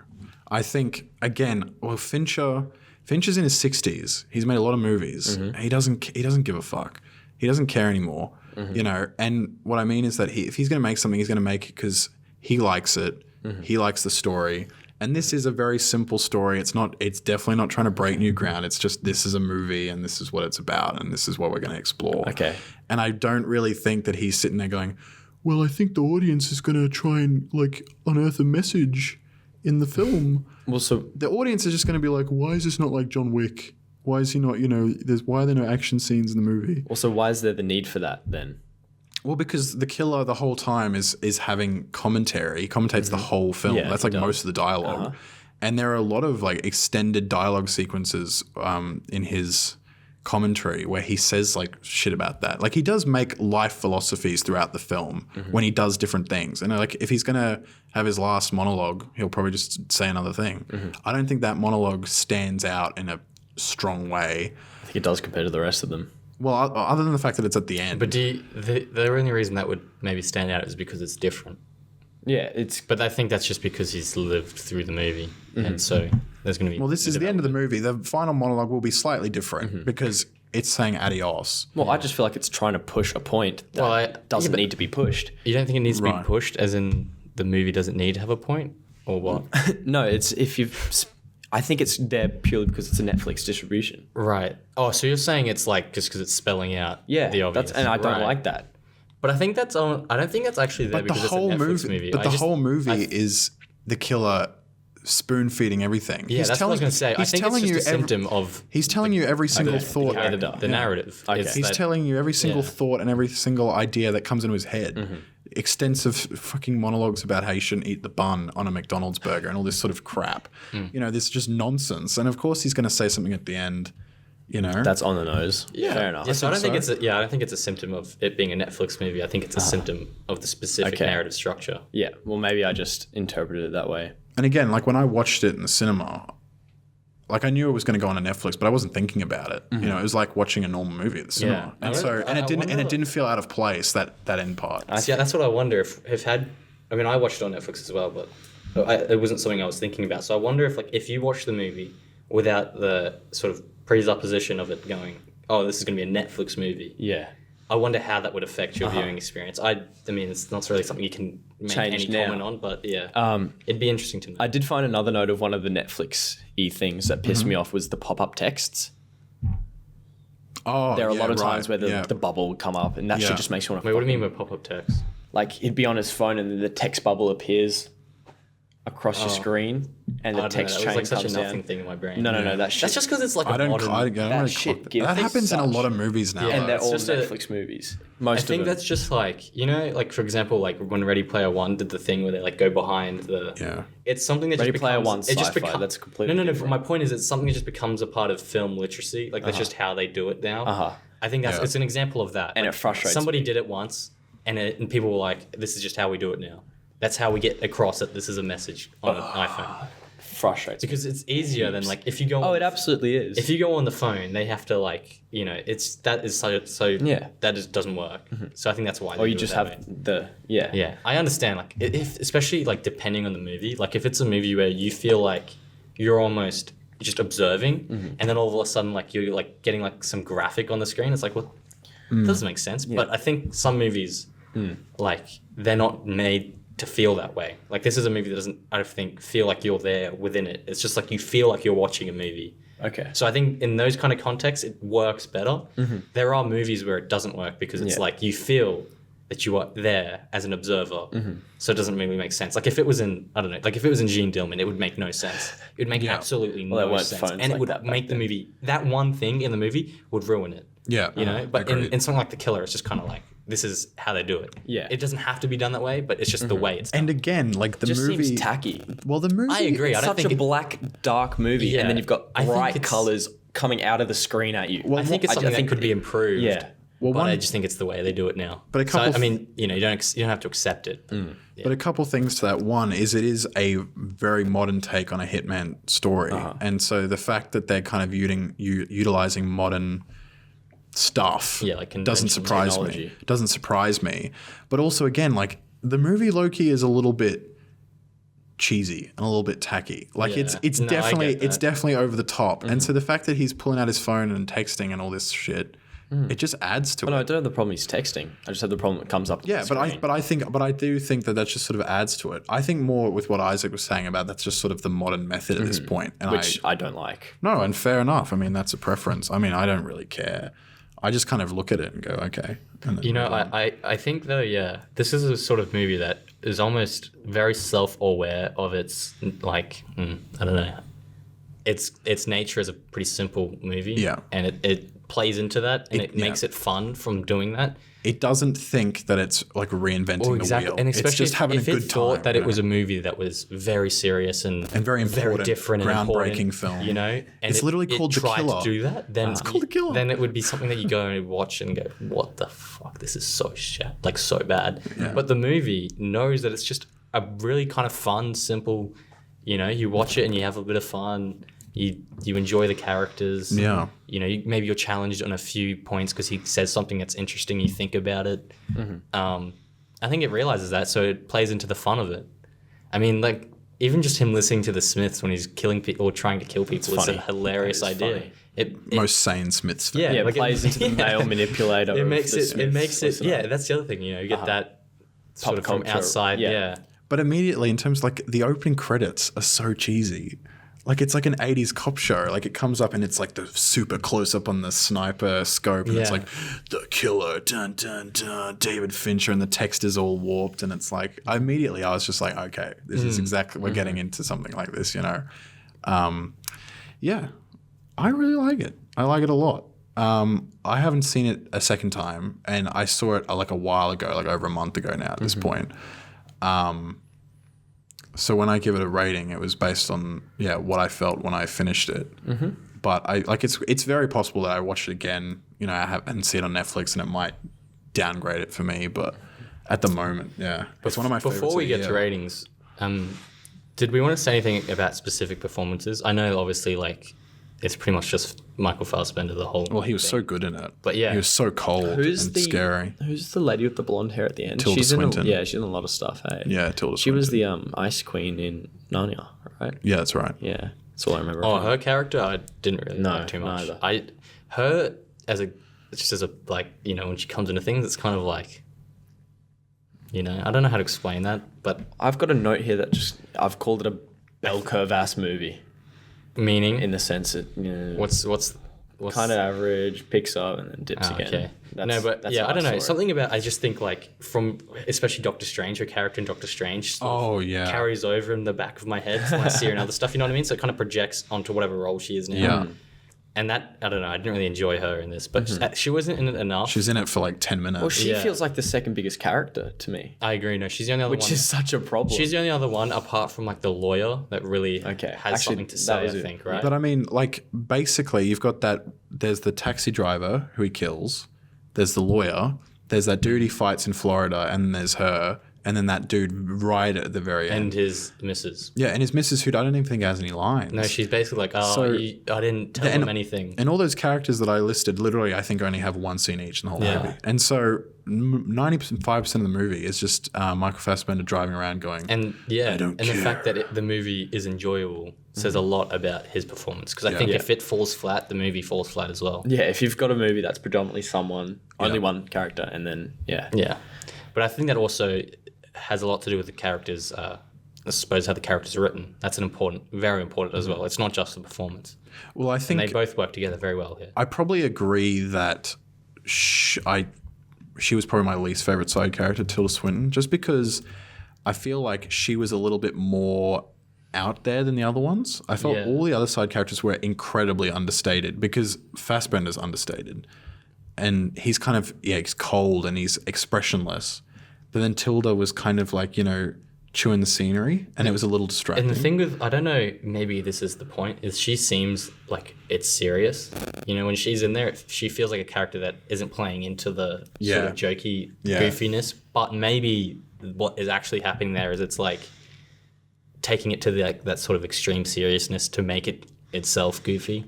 I think, again, well, Fincher's in his 60s. He's made a lot of movies. He doesn't give a fuck. He doesn't care anymore, you know. And what I mean is that if he's going to make something, he's going to make it because he likes it. He likes the story. And this is a very simple story. It's definitely not trying to break new ground. It's just, this is a movie and this is what it's about and this is what we're going to explore. Okay. And I don't really think that he's sitting there going, well, I think the audience is going to try and like unearth a message in the film. Well, so The audience is just going to be like, why is this not like John Wick? Why is he not, you know, why are there no action scenes in the movie? also, why is there the need for that then? Well, because the killer the whole time is having commentary. He commentates the whole film. Yeah, That's he like does. most of the dialogue. And there are a lot of like extended dialogue sequences in his commentary where he says like shit about that. Like he does make life philosophies throughout the film when he does different things. And like if he's going to have his last monologue, he'll probably just say another thing. I don't think that monologue stands out in a strong way. I think it does compared to the rest of them. Well, other than the fact that it's at the end. But the only reason that would maybe stand out is because it's different. Yeah, it's But I think that's just because he's lived through the movie, and so there's going to be. Well, this is the end of the movie. The final monologue will be slightly different because it's saying adios. well, I just feel like it's trying to push a point that doesn't need to be pushed. You don't think it needs to Right. be pushed, as in the movie doesn't need to have a point, or what? No, it's if you've. I think it's there purely because it's a Netflix distribution. Right. Oh, so you're saying it's like just because it's spelling out Yeah, the obvious. and I don't Right. like that. But I think that's on. I don't think that's actually there But the because whole it's a Netflix movie, movie. but the whole movie is the killer spoon feeding everything. Yeah, that's what I was going to say. I He's think it's telling just you a symptom of He's telling you every single thought. the narrative. Okay. It's He's that- telling you every single Yeah. thought and every single idea that comes into his head. Extensive fucking monologues about how you shouldn't eat the bun on a McDonald's burger and all this sort of crap. You know, this is just nonsense. And of course, he's going to say something at the end. You know, That's on the nose. Fair enough. Yeah, so I don't think so. it's I don't think it's a symptom of it being a Netflix movie. I think it's a symptom of the specific Okay. narrative structure. Yeah, well, maybe I just interpreted it that way. And again, like when I watched it in the cinema, like I knew it was going to go on Netflix, but I wasn't thinking about it. You know, it was like watching a normal movie at the cinema. Yeah. And I so, really- and I it didn't, and wonder- it didn't feel out of place that end part. Yeah, that's what I wonder if had. I mean, I watched it on Netflix as well, but it wasn't something I was thinking about. So I wonder if you watch the movie without the sort of presupposition of it going, oh, this is going to be a Netflix movie. Yeah. I wonder how that would affect your viewing experience. I mean, it's not really something you can make Change any now. comment on, but yeah, it'd be interesting to know. I did find another note of one of the Netflix-y things that pissed me off was the pop-up texts. Oh, There are a yeah, lot of right, times where yeah. the bubble would come up, and that Yeah. shit just makes me want to. Wait, what do you mean by pop-up text? Like he'd be on his phone, and then the text bubble appears across your screen, and the I don't text know, that chain was like comes such a nothing down. thing in my brain. No, that shit. That's just because it's like I a don't. modern. I don't really shit clock gives that. That happens in a such- lot of movies now. Yeah, and they're it's all just a- Netflix movies. I Most think of them. that's just like, you know, like for example, like when Ready Player One did the thing where they like go behind the. Yeah. It's something that Ready just Player becomes. One's it just sci-fi, becomes. that's completely No. But different. my point is, it's something that just becomes a part of film literacy. Like that's just how they do it now. I think that's Yeah. it's an example of that. And Like, it frustrates somebody did it once, and people were like, "This is just how we do it now." That's how we get across that this is a message on an iPhone. Frustrates me. Because it's easier than like if you go. Oh, it absolutely is. If you go on the phone, they have to like, you know, it's that is so Yeah. that just doesn't work. So I think that's why. or you just have the Yeah, I understand. Like, if especially like depending on the movie, like if it's a movie where you feel like you're almost just observing, and then all of a sudden like you're like getting like some graphic on the screen, it's like, well, it doesn't make sense. But I think some movies, like they're not made to feel that way. Like this is a movie that doesn't, I don't think, feel like you're there within it. It's just like you feel like you're watching a movie. Okay. So I think in those kind of contexts, it works better. There are movies where it doesn't work because it's like you feel that you are there as an observer. So it doesn't really make sense. Like if it was in, I don't know, like if it was in Jeanne Dielman, it would make no sense. It would make absolutely Well, there no weren't sense. phones And like it would that back make the then. movie, that one thing in the movie would ruin it. Yeah. You know, but agreed. in something like The Killer, it's just kind of like, this is how they do it. Yeah. It doesn't have to be done that way, but it's just the way it's done. And again, like the just movie. seems tacky. Well, the movie. I agree. I don't Such think a it- black, dark movie, Yeah. and then you've got I think bright it's- colors coming out of the screen at you. I think it's something that could be improved. Yeah. Well, but one- I just think it's the way they do it now. But a So, couple I mean, you know, you don't have to accept it. But a couple things to that. One is it is a very modern take on a hitman story, and so the fact that they're kind of utilizing modern stuff. Yeah, like doesn't conventional surprise technology. me. Doesn't surprise me. But also, again, like the movie Loki is a little bit cheesy and a little bit tacky. Like Yeah. it's No, I definitely get it's that. definitely over the top. And so the fact that he's pulling out his phone and texting and all this shit, it just adds to No, I it. don't have the problem he's texting. I just have the problem that comes up. On Yeah, the screen. but I do think that just sort of adds to it. I think more with what Isaac was saying about that's just sort of the modern method at this point. And which I don't like. no, and fair enough. I mean, that's a preference. I mean, I don't really care. I just kind of look at it and go, okay. And then You know, move on. I think though, yeah, this is a sort of movie that is almost very self-aware of its like, I don't know, its nature as a pretty simple movie. Yeah. and it plays into that, and it makes it fun from doing that. It doesn't think that it's like reinventing the wheel. And It's especially just having if a it good thought time. that you it was know? a movie that was very serious and very important, different, and groundbreaking important, film. You know, and It's literally called The tried Killer. to do that. Then It's called The Killer. Then it would be something that you go and watch and go, "What the fuck? This is so shit, like so bad." But the movie knows that it's just a really kind of fun, simple. You know, you watch it and you have a bit of fun. You enjoy the characters. Yeah. You know, maybe you're challenged on a few points because he says something that's interesting. You think about it. I think it realizes that, so it plays into the fun of it. I mean, like even just him listening to the Smiths when he's killing people or trying to kill people is a funny. hilarious It is idea. funny. It Most sane Smiths film. yeah, Yeah, it like plays into the male manipulator. It of makes the it. It Smiths makes it. listener. Yeah, that's the other thing. You know, you get that sort of from culture, outside. yeah. Yeah. But immediately, in terms of like the opening credits are so cheesy. Like it's like an 80s cop show. Like it comes up and it's like the super close up on the sniper scope and it's Yeah. like the killer, dun dun dun, David Fincher, and the text is all warped and it's like I was just like, okay, this is exactly we're getting into something like this, you know. Yeah, I really like it. I like it a lot. I haven't seen it a second time, and I saw it like a while ago, like over a month ago now at this point. So when I give it a rating, it was based on what I felt when I finished it. But I like it's very possible that I watch it again. You know, and see it on Netflix, and it might downgrade it for me. But at the moment, it's one of my favorites. Before we of the get to year. ratings, did we want to say anything about specific performances? I know, obviously, like it's pretty much just Michael Fassbender the whole. Well, he was so good in it. But yeah. he was so cold and scary. Who's the lady with the blonde hair at the end? Tilda Swinton. She's in a lot of stuff. Hey? Yeah, Tilda She was Swinton. the Ice Queen in Narnia, right? Yeah, that's right. Yeah, that's all I remember. Oh, from her character, I didn't really No, like too much. neither. Her as a like, you know, when she comes into things, it's kind of like, you know, I don't know how to explain that, but I've got a note here that just I've called it a bell curve ass movie meaning in the sense that what's kind of average, picks up and then dips again. Okay. That's- But that's yeah, how I don't saw know. it. Something about I just think like from especially Doctor Strange, her character in Doctor Strange. sort of Oh, yeah. carries over in the back of my head when I see her and other stuff. You know what I mean? So it kind of projects onto whatever role she is now. Yeah. And that I don't know. I didn't really enjoy her in this, but she wasn't in it enough. She's in it for like 10 minutes. Well, she Yeah. feels like the second biggest character to me, I agree. No, she's the only other which one. is such a problem. She's the only other one apart from like the lawyer that really Okay. has Actually, something to that say. I was it. think, right? But I mean, like, basically, you've got that. There's the taxi driver who he kills. There's the lawyer. There's that dude he fights in Florida, and there's her, and then that dude right at the very end. and his missus. Yeah, and his missus, who I don't even think has any lines. No, she's basically like, oh, So- I didn't tell him anything. And all those characters that I listed, literally, I think only have one scene each in the whole Yeah. movie. And so 95% of the movie is just Michael Fassbender driving around going, And yeah, don't and the care. fact that the movie is enjoyable says a lot about his performance. Because I think Yeah. if it falls flat, the movie falls flat as well. Yeah, if you've got a movie that's predominantly only one character, and then Yeah, but I think that also has a lot to do with the characters. I suppose how the characters are written. That's very important as well. It's not just the performance. well, I And think they both work together very well here. I probably agree that she was probably my least favorite side character, Tilda Swinton, just because I feel like she was a little bit more out there than the other ones. I felt Yeah. all the other side characters were incredibly understated because Fassbender's understated. And he's kind of, he's cold and he's expressionless. But then Tilda was kind of like, you know, chewing the scenery and it was a little distracting. And the thing with, I don't know, maybe this is the point, is she seems like it's serious. You know, when she's in there, she feels like a character that isn't playing into the sort Yeah. of jokey Yeah. goofiness. But maybe what is actually happening there is it's like taking it to that sort of extreme seriousness to make it itself goofy.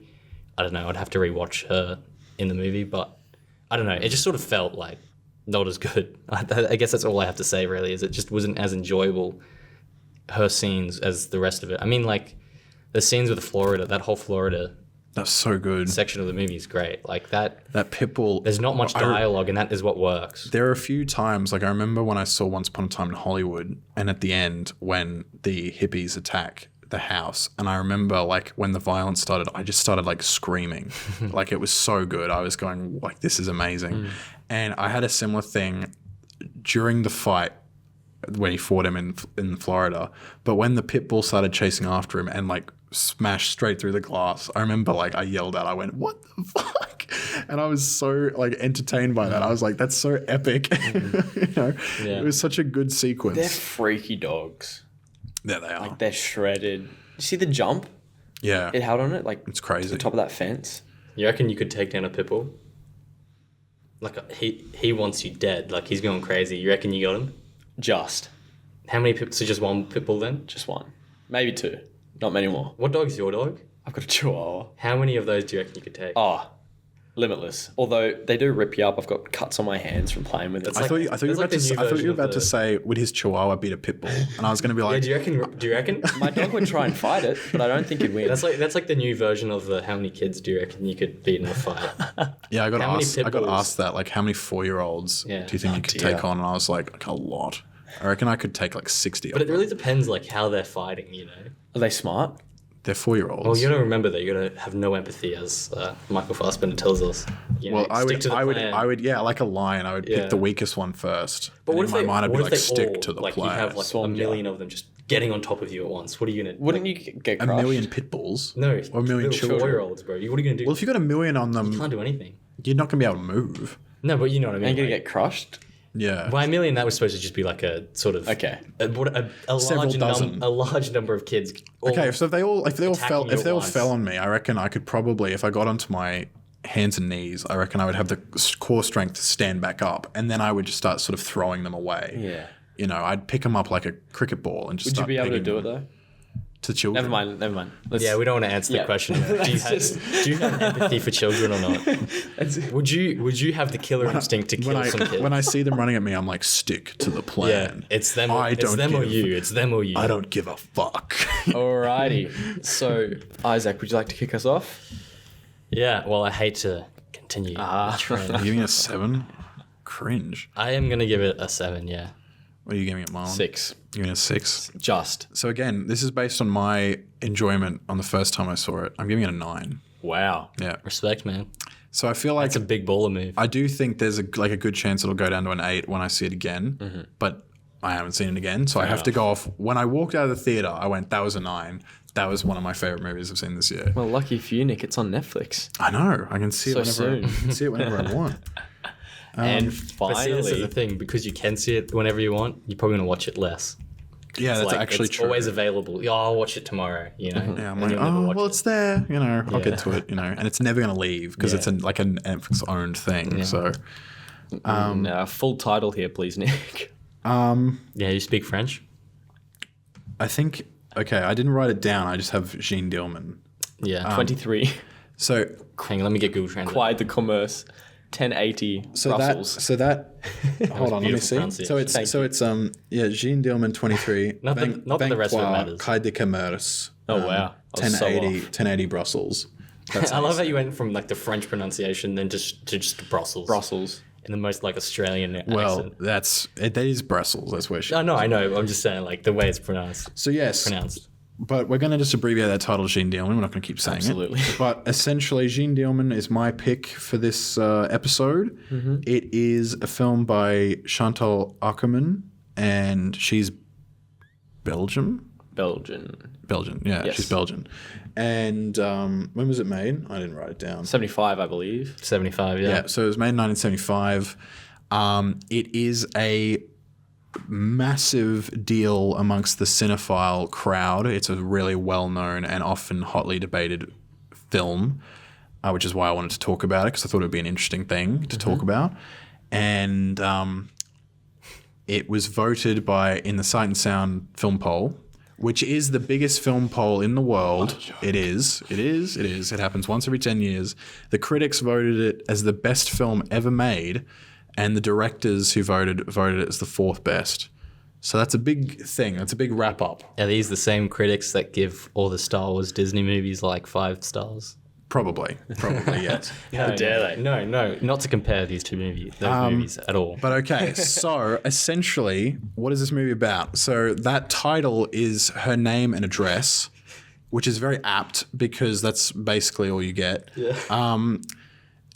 I don't know. I'd have to rewatch her in the movie, but I don't know. It just sort of felt like not as good. I guess that's all I have to say. Really, is it just wasn't as enjoyable, her scenes, as the rest of it. I mean, like the scenes with Florida, that whole Florida That's so good. section of the movie is great. Like that. That Pitbull. There's not much dialogue, and that is what works. There are a few times, like I remember when I saw Once Upon a Time in Hollywood, and at the end when the hippies attack the house, and I remember like when the violence started, I just started like screaming. Like it was so good. I was going like, this is amazing. And I had a similar thing during the fight when he fought him in Florida, but when the pit bull started chasing after him and like smashed straight through the glass, I remember like I yelled out, I went, what the fuck? And I was so like entertained by that. I was like, that's so epic. You know, it was such a good sequence. They're freaky dogs. There they are. Like they're shredded. You see the jump Yeah. it held on it? Like It's crazy. to the top of that fence. You reckon you could take down a pitbull? Like he wants you dead. Like he's going crazy. You reckon you got him? Just. How many pitbulls? So just one pitbull then? Just one. Maybe two. Not many more. What dog's your dog? I've got a chihuahua. How many of those do you reckon you could take? Oh, limitless. Although they do rip you up. I've got cuts on my hands from playing with it. It's I thought you were like the new about version of to say, would his chihuahua beat a pit bull? And I was going to be Yeah, like, do you reckon? My dog would try and fight it, but I don't think he'd win. That's like the new version of the how many kids do you reckon you could beat in a fight? yeah, I got How many asked. pit I got bulls? asked that, like, how many 4-year-olds Yeah. do you think you could dear. take on? And I was like a lot. I reckon I could take like 60 But of it really depends like how they're fighting, you know. Are they smart? They're 4-year-olds. Well, you gotta remember that you gotta have no empathy, as Michael Fassbender tells us. You know, Well, I stick would, to the I would, plan. I would, yeah, like a lion. I would Yeah. pick the weakest one first. But and what in if my they, mind, I'd what be if like, they stick all, to the like plan. you have like a million of them just getting on top of you at once? What are you gonna? Wouldn't you get a crushed? million pit bulls? No, or a million little children? 4-year-olds, bro. What are you gonna do? Well, if you got a million on them, You can't do anything. you're not going to be able to move. No, but you know what I mean. Ain't gonna like- get crushed? Yeah. By a million, that was supposed to just be like a sort of Okay. a Several dozen. large number of kids. all- Okay, so if they all attacking fell you at once. on me, I reckon I could probably, if I got onto my hands and knees, I reckon I would have the core strength to stand back up, and then I would just start sort of throwing them away. Yeah. You know, I'd pick them up like a cricket ball and just Would you start be able to pegging do it them though? to children. Never mind. Let's, Yeah, we don't want to answer the Yeah. question. Do you, do you have empathy for children or not? Would you have the killer instinct to kill some kids? When I see them running at me, I'm like, stick to the yeah, plan. it's them. I It's don't them or give- you. It's them or you. I don't give a fuck. Alrighty. So, Isaac, would you like to kick us off? Yeah. Well, I hate to continue. the trend. Are you giving it a 7? Cringe. I am gonna give it a 7. Yeah. What are you giving it, Marlon? 6. You're giving it a 6. Just. So again, this is based on my enjoyment on the first time I saw it. I'm giving it a 9. Wow. Yeah. Respect, man. So I feel like It's a big baller move. I do think there's a good chance it'll go down to an 8 when I see it again, but I haven't seen it again, so I have to go off. When I walked out of the theater, I went, that was a 9. That was one of my favorite movies I've seen this year. Well, lucky for you, Nick, it's on Netflix. I know. I can see it So whenever soon. see it whenever I want. And But see, this is the finally, thing, because you can see it whenever you want. You're probably gonna watch it less. Yeah, that's Like, actually it's true. always available. Yeah, I'll watch it tomorrow. You know. Yeah, I'm and like, you'll never oh, watch well, it. it's there. You know, I'll Yeah. get to it. You know, and it's never going to leave because Yeah. it's like an Netflix-owned thing. Yeah. So, full title here, please, Nick. Yeah, you speak French. I think okay. I didn't write it down. I just have Jeanne Dielman. Yeah. 23. So Hang on, let me get Google Translate. Quite the commerce. 1080 Brussels. that hold on, let me beautiful see. pronunciation. So it's Jeanne Dielman 23. Not that the rest of it matters. Quai de Commerce. Oh, wow. I was so 1080 off. 1080 Brussels. That's I love how you went from like the French pronunciation then to just Brussels. Brussels. In the most like Australian well, accent. that is Brussels. That's where she. No, I know. I'm just saying like the way it's pronounced. So yes, but we're going to just abbreviate that title, Jeanne Dielman. We're not going to keep saying Absolutely. it. But essentially, Jeanne Dielman is my pick for this episode. It is a film by Chantal Akerman, and she's Belgian, yeah, Yes. she's Belgian. And when was it made? I didn't write it down. 75, I believe. 75, yeah. Yeah, so it was made in 1975. It is a massive deal amongst the cinephile crowd. It's a really well-known and often hotly debated film, which is why I wanted to talk about it, because I thought it would be an interesting thing to talk about. And it was voted in the Sight and Sound film poll, which is the biggest film poll in the world. It is. It happens once every 10 years. The critics voted it as the best film ever made, and the directors who voted it as the 4th best. So that's a big thing. That's a big wrap up. Are these the same critics that give all the Star Wars Disney movies like 5 stars? Probably, yes. How dare they? No, not to compare these two movies at all. But okay, so essentially, what is this movie about? So that title is her name and address, which is very apt because that's basically all you get. Yeah.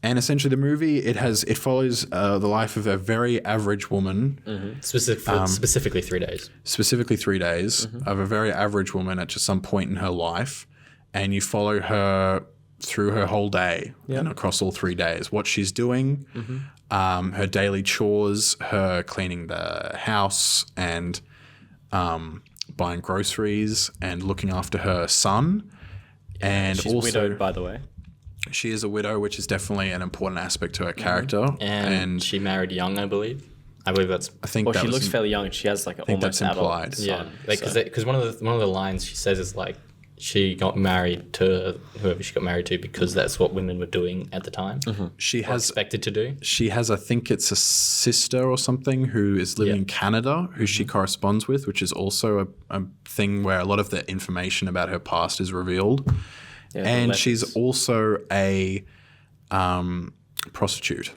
And essentially, the movie it follows the life of a very average woman, Specifically 3 days. Specifically 3 days of a very average woman at just some point in her life, and you follow her through her whole day and across all 3 days. What she's doing, her daily chores, her cleaning the house and buying groceries and looking after her son, and She's also widowed, by the way. she is a widow, which is definitely an important aspect to her character. And she married young, I believe. I believe that's. I think Well, that she was looks fairly young, and she has like an almost that's implied. adult son. Yeah, because one of the lines she says is like she got married to whoever she got married to because that's what women were doing at the time. She Or has expected to do. She has, I think it's a sister or something who is living in Canada who she corresponds with, which is also a thing where a lot of the information about her past is revealed. Yeah, And she's also a prostitute,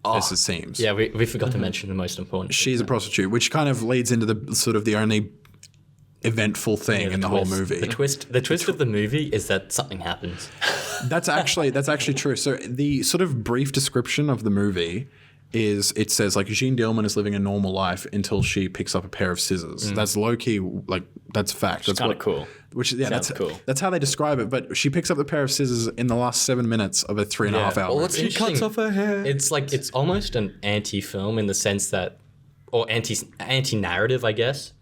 as it seems. Yeah, we forgot to mention the most important. She's a prostitute, which kind of leads into the sort of the only eventful thing in the whole movie. The twist of the movie is that something happens. That's actually true. So the sort of brief description of the movie is it says like Jeanne Dielman is living a normal life until she picks up a pair of scissors. That's low key, like that's fact. That's kind of cool. Which Sounds cool. That's how they describe it. But she picks up the pair of scissors in the last 7 minutes of a 3.5 hour Well, movie. it's interesting. cuts off her hair. It's like it's almost an anti-film in the sense that, or anti-narrative, I guess.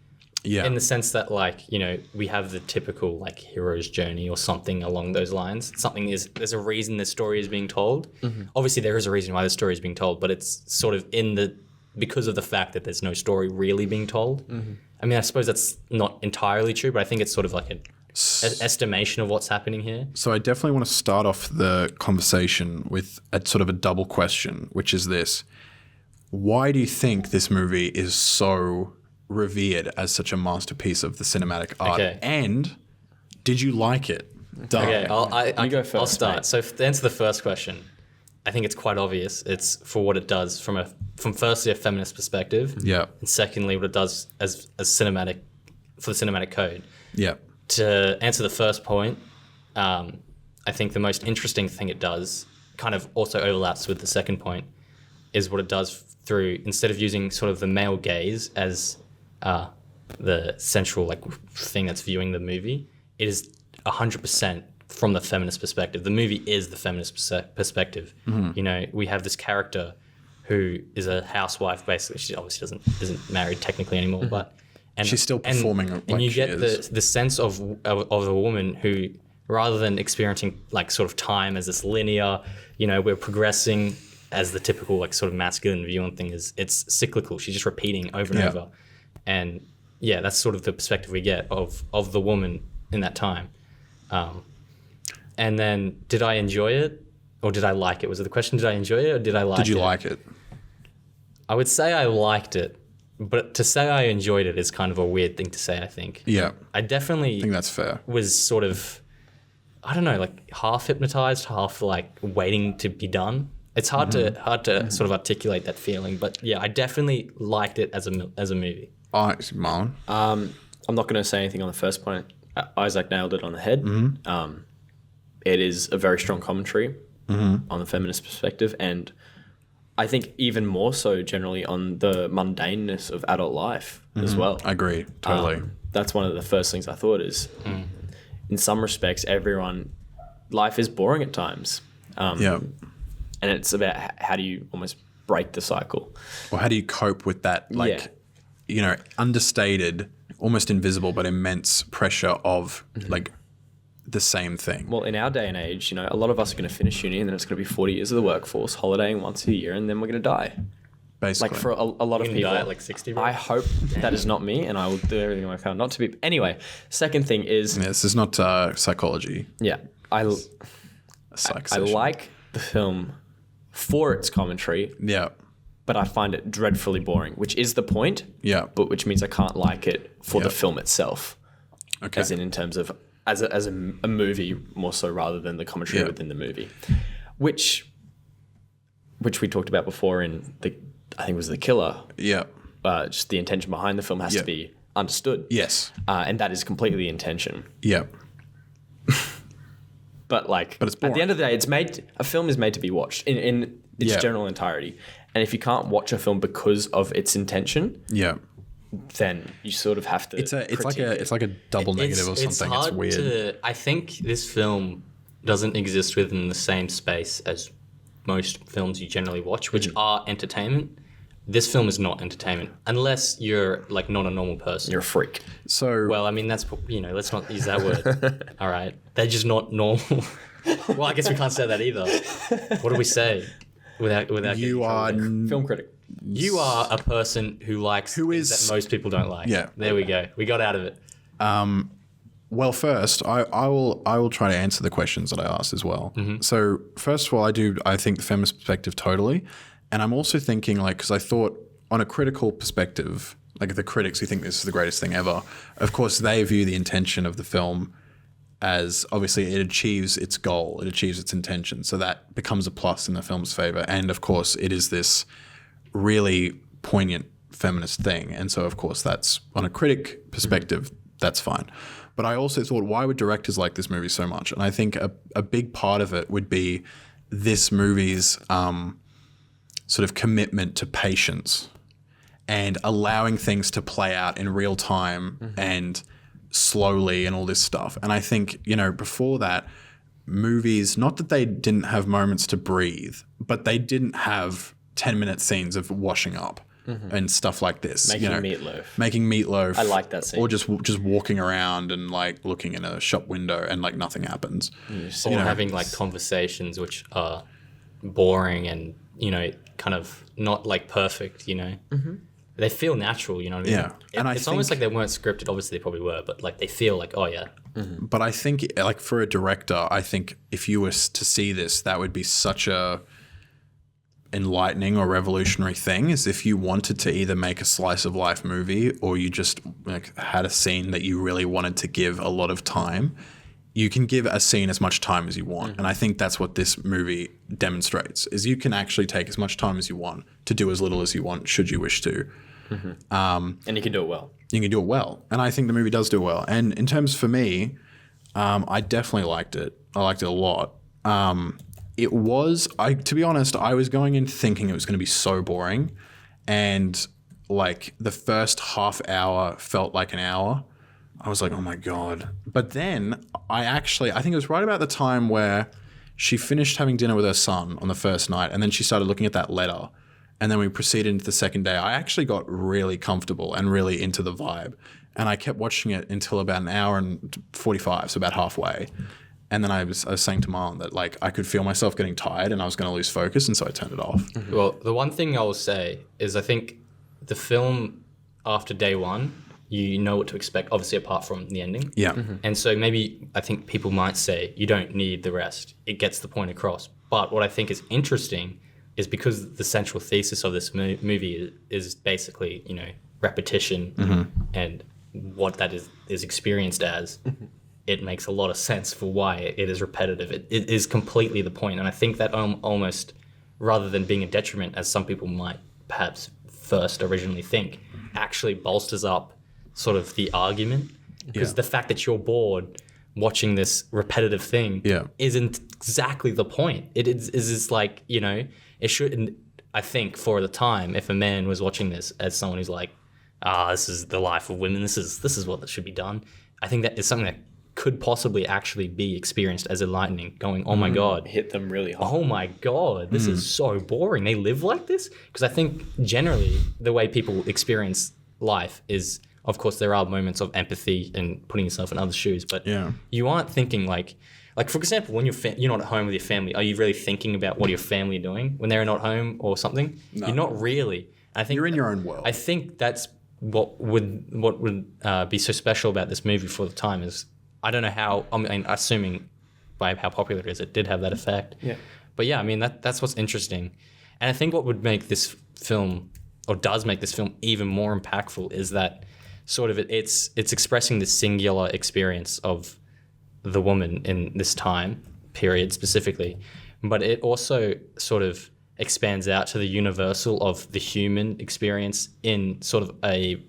Yeah. In the sense that, like, you know, we have the typical like hero's journey or something along those lines. There's a reason the story is being told. Obviously, there is a reason why the story is being told, but it's sort of because of the fact that there's no story really being told. I mean, I suppose that's not entirely true, but I think it's sort of like an estimation of what's happening here. So I definitely want to start off the conversation with a sort of a double question, which is this. Why do you think this movie is so revered as such a masterpiece of the cinematic art? Okay. And did you like it? Okay, You go first, I'll start. mate. So to answer the first question, I think it's quite obvious. It's for what it does from firstly a feminist perspective, Yeah. and secondly what it does as cinematic for the cinematic code. Yeah. To answer the first point, I think the most interesting thing it does kind of also overlaps with the second point, is what it does through, instead of using sort of the male gaze as the central like thing that's viewing the movie, it is 100% from the feminist perspective. The movie is the feminist perspective. You know, we have this character who is a housewife basically. She obviously isn't married technically anymore, but She's still performing like and you she get is. the sense of a woman who, rather than experiencing like sort of time as this linear, you know, we're progressing as the typical like sort of masculine view on things, it's cyclical. She's just repeating over and over. And yeah, that's sort of the perspective we get of the woman in that time. And then, did I enjoy it or did I like it? Was it the question, did I enjoy it or did I like it? Did you like it? I would say I liked it, but to say I enjoyed it is kind of a weird thing to say, I think. Yeah. I definitely I think that's fair. was sort of, I don't know, like half hypnotized, half like waiting to be done. It's hard to sort of articulate that feeling, but yeah, I definitely liked it as a movie. Marlon? I'm not going to say anything on the first point. Isaac nailed it on the head. It is a very strong commentary on the feminist perspective, and I think even more so generally on the mundaneness of adult life as well. I agree. Totally. That's one of the first things I thought is, in some respects, life is boring at times. Yeah. And it's about how do you almost break the cycle. Or how do you cope with that, like, you know, understated, almost invisible, but immense pressure of like the same thing? Well, in our day and age, you know, a lot of us are going to finish uni and then it's going to be 40 years of the workforce, holidaying once a year, and then we're going to die. basically. Like for a lot of You can people. die at like 60, bro. I hope that is not me, and I will do everything in my power not to be. Anyway, second thing is, Yeah, this is not psychology. I Psych I session. like the film for its commentary, Yeah. but I find it dreadfully boring, which is the point. Yeah. But which means I can't like it for the Yeah. film itself, Okay. as in terms of as a movie more so rather than the commentary Yeah. within the movie, which we talked about before in I think it was The Killer. Yeah. Just the intention behind the film has Yeah. to be understood. Yes. And that is completely the intention. Yeah. But But it's at the boring. end of the day, a film is made to be watched in its Yeah. general entirety. And if you can't watch a film because of its intention, Yeah. then you sort of have to. It's critique it. like a double negative or something. It's hard weird. I think this film doesn't exist within the same space as most films you generally watch, which are entertainment. This film is not entertainment unless you're like not a normal person. You're a freak. So Well, I mean, that's, let's not use that word. All right. They're just not normal. Well, I guess we can't say that either. What do we say without you getting are trouble? Film critic. You are a person who likes things is- that most people don't like. Yeah. There we go. We got out of it. well, first, I will try to answer the questions that I asked as well. So first of all, I think the feminist perspective totally, and I'm also thinking because I thought on a critical perspective, like the critics who think this is the greatest thing ever, of course they view the intention of the film as obviously it achieves its goal, it achieves its intention, so that becomes a plus in the film's favor, and of course it is this really poignant feminist thing, and so of course that's on a critic perspective, that's fine. But I also thought, why would directors like this movie so much? And I think a big part of it would be this movie's sort of commitment to patience and allowing things to play out in real time and slowly and all this stuff. And I think, before that, movies, not that they didn't have moments to breathe, but they didn't have 10-minute scenes of washing up and stuff like this. Making meatloaf. Making meatloaf. I like that scene. Or just walking around and looking in a shop window and nothing happens. Or having conversations which are boring and, kind of not perfect, They feel natural, you know what I mean? Yeah. And I it's almost think- like they weren't scripted. Obviously they probably were, but they feel like, oh yeah. But I think, for a director, I think if you were to see this, that would be such a enlightening or revolutionary thing, is if you wanted to either make a slice of life movie or you just had a scene that you really wanted to give a lot of time, you can give a scene as much time as you want. And I think that's what this movie demonstrates, is you can actually take as much time as you want to do as little as you want, should you wish to. And you can do it well. You can do it well. And I think the movie does do well. And in terms for me, I definitely liked it. I liked it a lot. To be honest, I was going in thinking it was going to be so boring. And the first half hour felt like an hour. I was like, oh my God. But then I think it was right about the time where she finished having dinner with her son on the first night. And then she started looking at that letter. And then we proceeded into the second day. I actually got really comfortable and really into the vibe. And I kept watching it until about an hour and 45, so about halfway. And then I was saying to Marlon that I could feel myself getting tired and I was going to lose focus, and so I turned it off. Well, the one thing I will say is I think the film, after day one, you know what to expect, obviously apart from the ending. Yeah. And so maybe I think people might say you don't need the rest. It gets the point across. But what I think is interesting is because the central thesis of this movie is basically, repetition and what that is experienced as, it makes a lot of sense for why it is repetitive. It is completely the point. And I think that almost, rather than being a detriment, as some people might perhaps first originally think, actually bolsters up sort of the argument. Because the fact that you're bored watching this repetitive thing isn't exactly the point. It is it shouldn't, I think, for the time, if a man was watching this as someone who's like, this is the life of women, this is what should be done, I think that is something that could possibly actually be experienced as enlightening, going, oh my God. Hit them really hard. Oh my God, this is so boring. They live like this? Because I think generally the way people experience life is, of course, there are moments of empathy and putting yourself in other shoes, but you aren't thinking like Like, for example, when you're not at home with your family, are you really thinking about what your family are doing when they're not home or something? No. You're not really. I think You're in your own world. I think that's what would be so special about this movie for the time is, I don't know how, I mean, assuming by how popular it is, it did have that effect. Yeah. But yeah, I mean, that's what's interesting. And I think what would make this film, or does make this film even more impactful, is that sort of it's expressing the singular experience of the woman in this time period specifically, but it also sort of expands out to the universal of the human experience in sort of a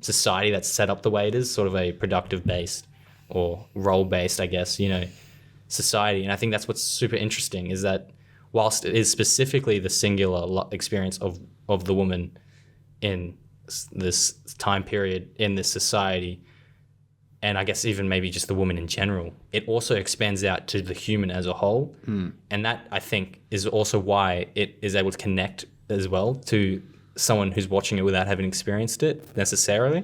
society that's set up the way it is, sort of a productive based or role based, I guess, society. And I think that's what's super interesting, is that whilst it is specifically the singular experience of the woman in this time period in this society, and I guess even maybe just the woman in general, it also expands out to the human as a whole. And that, I think, is also why it is able to connect as well to someone who's watching it without having experienced it necessarily.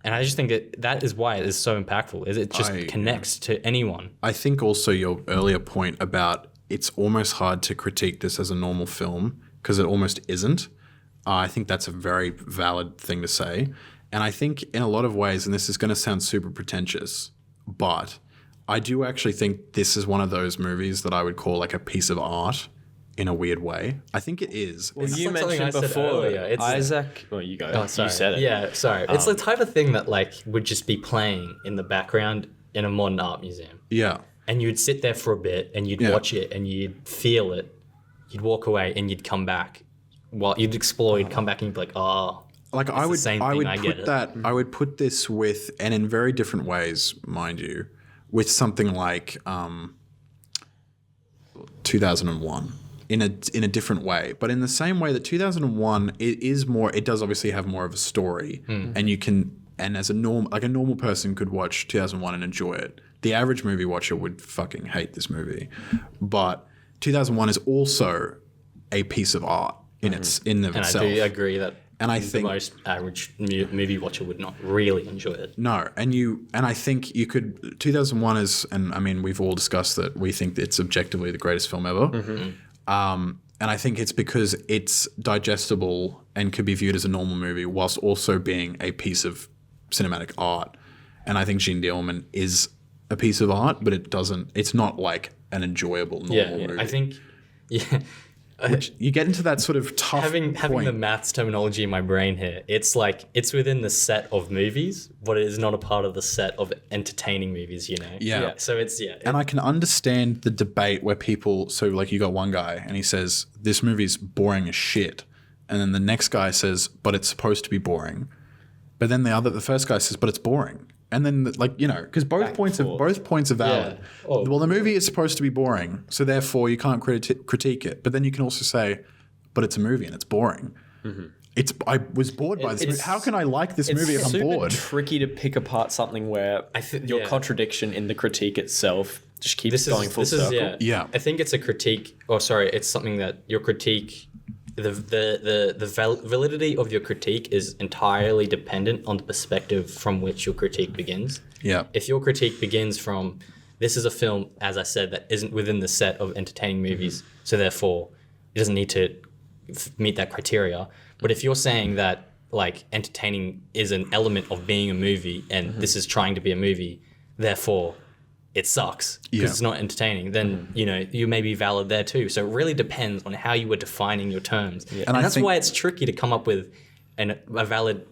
And I just think that is why it is so impactful, is it just connects to anyone. I think also your earlier point about it's almost hard to critique this as a normal film because it almost isn't. I think that's a very valid thing to say. And I think in a lot of ways, and this is going to sound super pretentious, but I do actually think this is one of those movies that I would call like a piece of art in a weird way. I think it is. Well, It's you like something mentioned I said before, earlier. It's- Isaac. Well, you go. Oh, sorry. You said it. Yeah, sorry. It's the type of thing that like would just be playing in the background in a modern art museum. Yeah. And you'd sit there for a bit and you'd watch it and you'd feel it. You'd walk away and you'd come back. Well, you'd explore, you'd come back and you'd be like, oh, Like it's I the would, same I thing, would I get put it. that. I would put this with, and in very different ways, mind you, with something like 2001 in a different way, but in the same way that 2001 it does obviously have more of a story, and you can, and as a normal person could watch 2001 and enjoy it. The average movie watcher would fucking hate this movie, but 2001 is also a piece of art in itself. And I do agree that And I the think most average movie watcher would not really enjoy it. no, and I think you could 2001 is, and I mean we've all discussed that we think that it's objectively the greatest film ever, and I think it's because it's digestible and could be viewed as a normal movie whilst also being a piece of cinematic art, and I think Jeanne Dielman is a piece of art, but it's not like an enjoyable normal movie. I think you get into that sort of tough having point. the maths terminology in my brain here, it's like it's within the set of movies, but it is not a part of the set of entertaining movies, Yeah. So it's And I can understand the debate where people, so like you got one guy and he says, this movie's boring as shit. And then the next guy says, but it's supposed to be boring. But then the first guy says, but it's boring. And then because both points are valid. Yeah. Oh. Well, the movie is supposed to be boring, so therefore you can't critique it. But then you can also say, but it's a movie and it's boring. I was bored by this movie. How can I like this movie if I'm super bored? tricky to pick apart something where your contradiction in the critique itself just keeps going full circle. Yeah. I think it's a critique. Oh, sorry. It's something that your critique, the validity of your critique is entirely dependent on the perspective from which your critique begins. Yeah. If your critique begins from, this is a film, as I said, that isn't within the set of entertaining movies, so therefore it doesn't need to meet that criteria. But if you're saying that like entertaining is an element of being a movie and this is trying to be a movie, therefore it sucks because it's not entertaining, then you may be valid there too. So it really depends on how you were defining your terms. Yeah. And that's why it's tricky to come up with a valid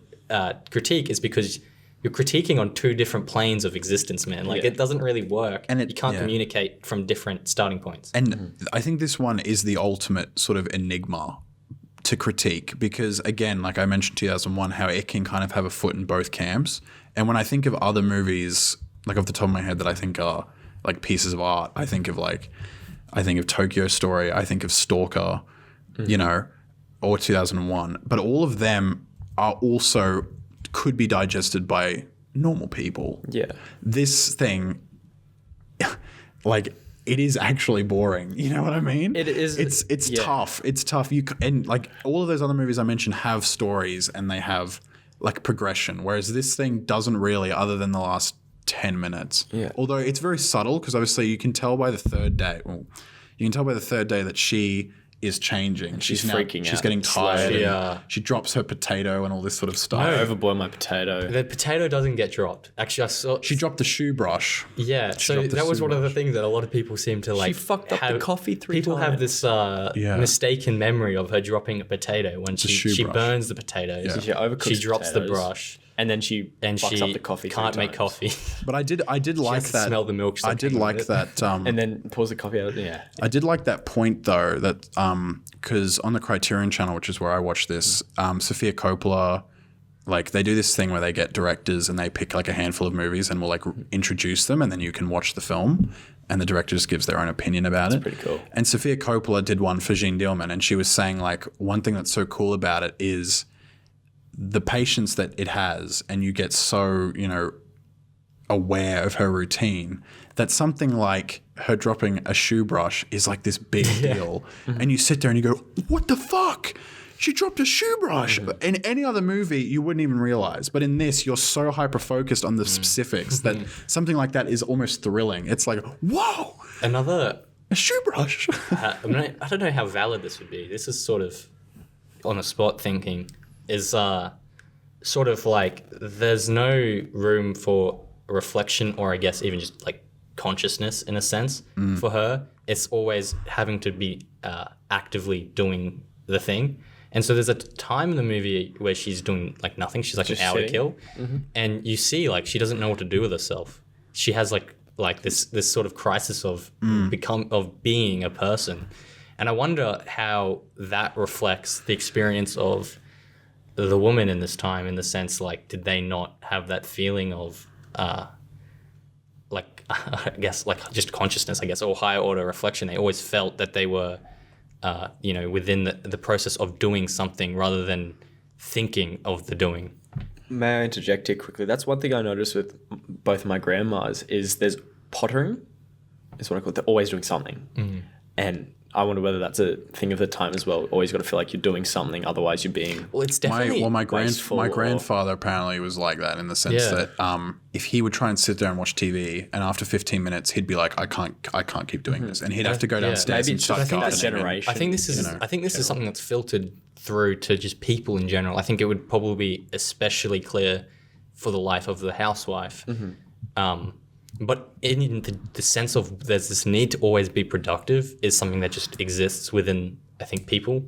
critique, is because you're critiquing on two different planes of existence, man. Like it doesn't really work, and you can't communicate from different starting points. And I think this one is the ultimate sort of enigma to critique, because again, like I mentioned 2001, how it can kind of have a foot in both camps. And when I think of other movies, like off the top of my head that I think are like pieces of art, I think of Tokyo Story, I think of Stalker, or 2001. But all of them are also could be digested by normal people. Yeah. This thing, like, it is actually boring. You know what I mean? It is. It's tough. It's tough. And like all of those other movies I mentioned have stories and they have like progression, whereas this thing doesn't really, other than the last 10 minutes. Yeah. Although it's very subtle because obviously you can tell by the third day. Well, you can tell by the third day that she is changing. she's freaking She's out. getting tired. Slowly. and She drops her potato and all this sort of stuff. I overboiled my potato. The potato doesn't get dropped. Actually, I saw. She dropped the shoe brush. Yeah, so dropped the that was one of the toothbrush. things that a lot of people seem to like. She fucked up the coffee 3 People have times. this mistaken memory of her dropping a potato when shoe she brush. burns the potatoes. Yeah. She overcooks She drops the potatoes, brush. and then she And fucks she up the coffee. can't 3 make times. coffee. But I did like has to that. smell the milk I did soaking like with that. And then pours the coffee out. Yeah. I did like that point though that because on the Criterion Channel, which is where I watch this, Sofia Coppola, like they do this thing where they get directors and they pick like a handful of movies and will like introduce them and then you can watch the film and the director just gives their own opinion about it. Pretty cool. And Sofia Coppola did one for Jeanne Dielman and she was saying like one thing that's so cool about it is the patience that it has and you get so, aware of her routine that something like her dropping a shoe brush is like this big deal. And you sit there and you go, what the fuck? She dropped a shoe brush. In any other movie, you wouldn't even realize. But in this, you're so hyper-focused on the specifics that something like that is almost thrilling. It's like, whoa, Another, a shoe brush. I don't know how valid this would be. This is sort of on the spot thinking. Is sort of like there's no room for reflection or I guess even just like consciousness in a sense for her. It's always having to be actively doing the thing. And so there's a time in the movie where she's doing like nothing. She's like Just an hour to sitting. kill. And you see like she doesn't know what to do with herself. She has like this sort of crisis of being a person. And I wonder how that reflects the experience of the woman in this time, in the sense like, did they not have that feeling of like I guess like just consciousness, I guess, or higher order reflection? They always felt that they were within the process of doing something rather than thinking of the doing. May I interject here quickly? That's one thing I noticed with both of my grandmas is there's pottering, is what I call it. They're always doing something. And I wonder whether that's a thing of the time as well. Always got to feel like you're doing something, otherwise you're being... Well, it's definitely My wasteful or- grandfather apparently was like that in the sense Yeah. that if he would try and sit there and watch TV, and after 15 minutes he'd be like, I can't keep doing this, and he'd have to go downstairs Maybe and it's start just, I think gardening. that's generation. I think this is I think this is something that's filtered through to just people in general. I think it would probably be especially clear for the life of the housewife. But in the sense of there's this need to always be productive is something that just exists within, I think, people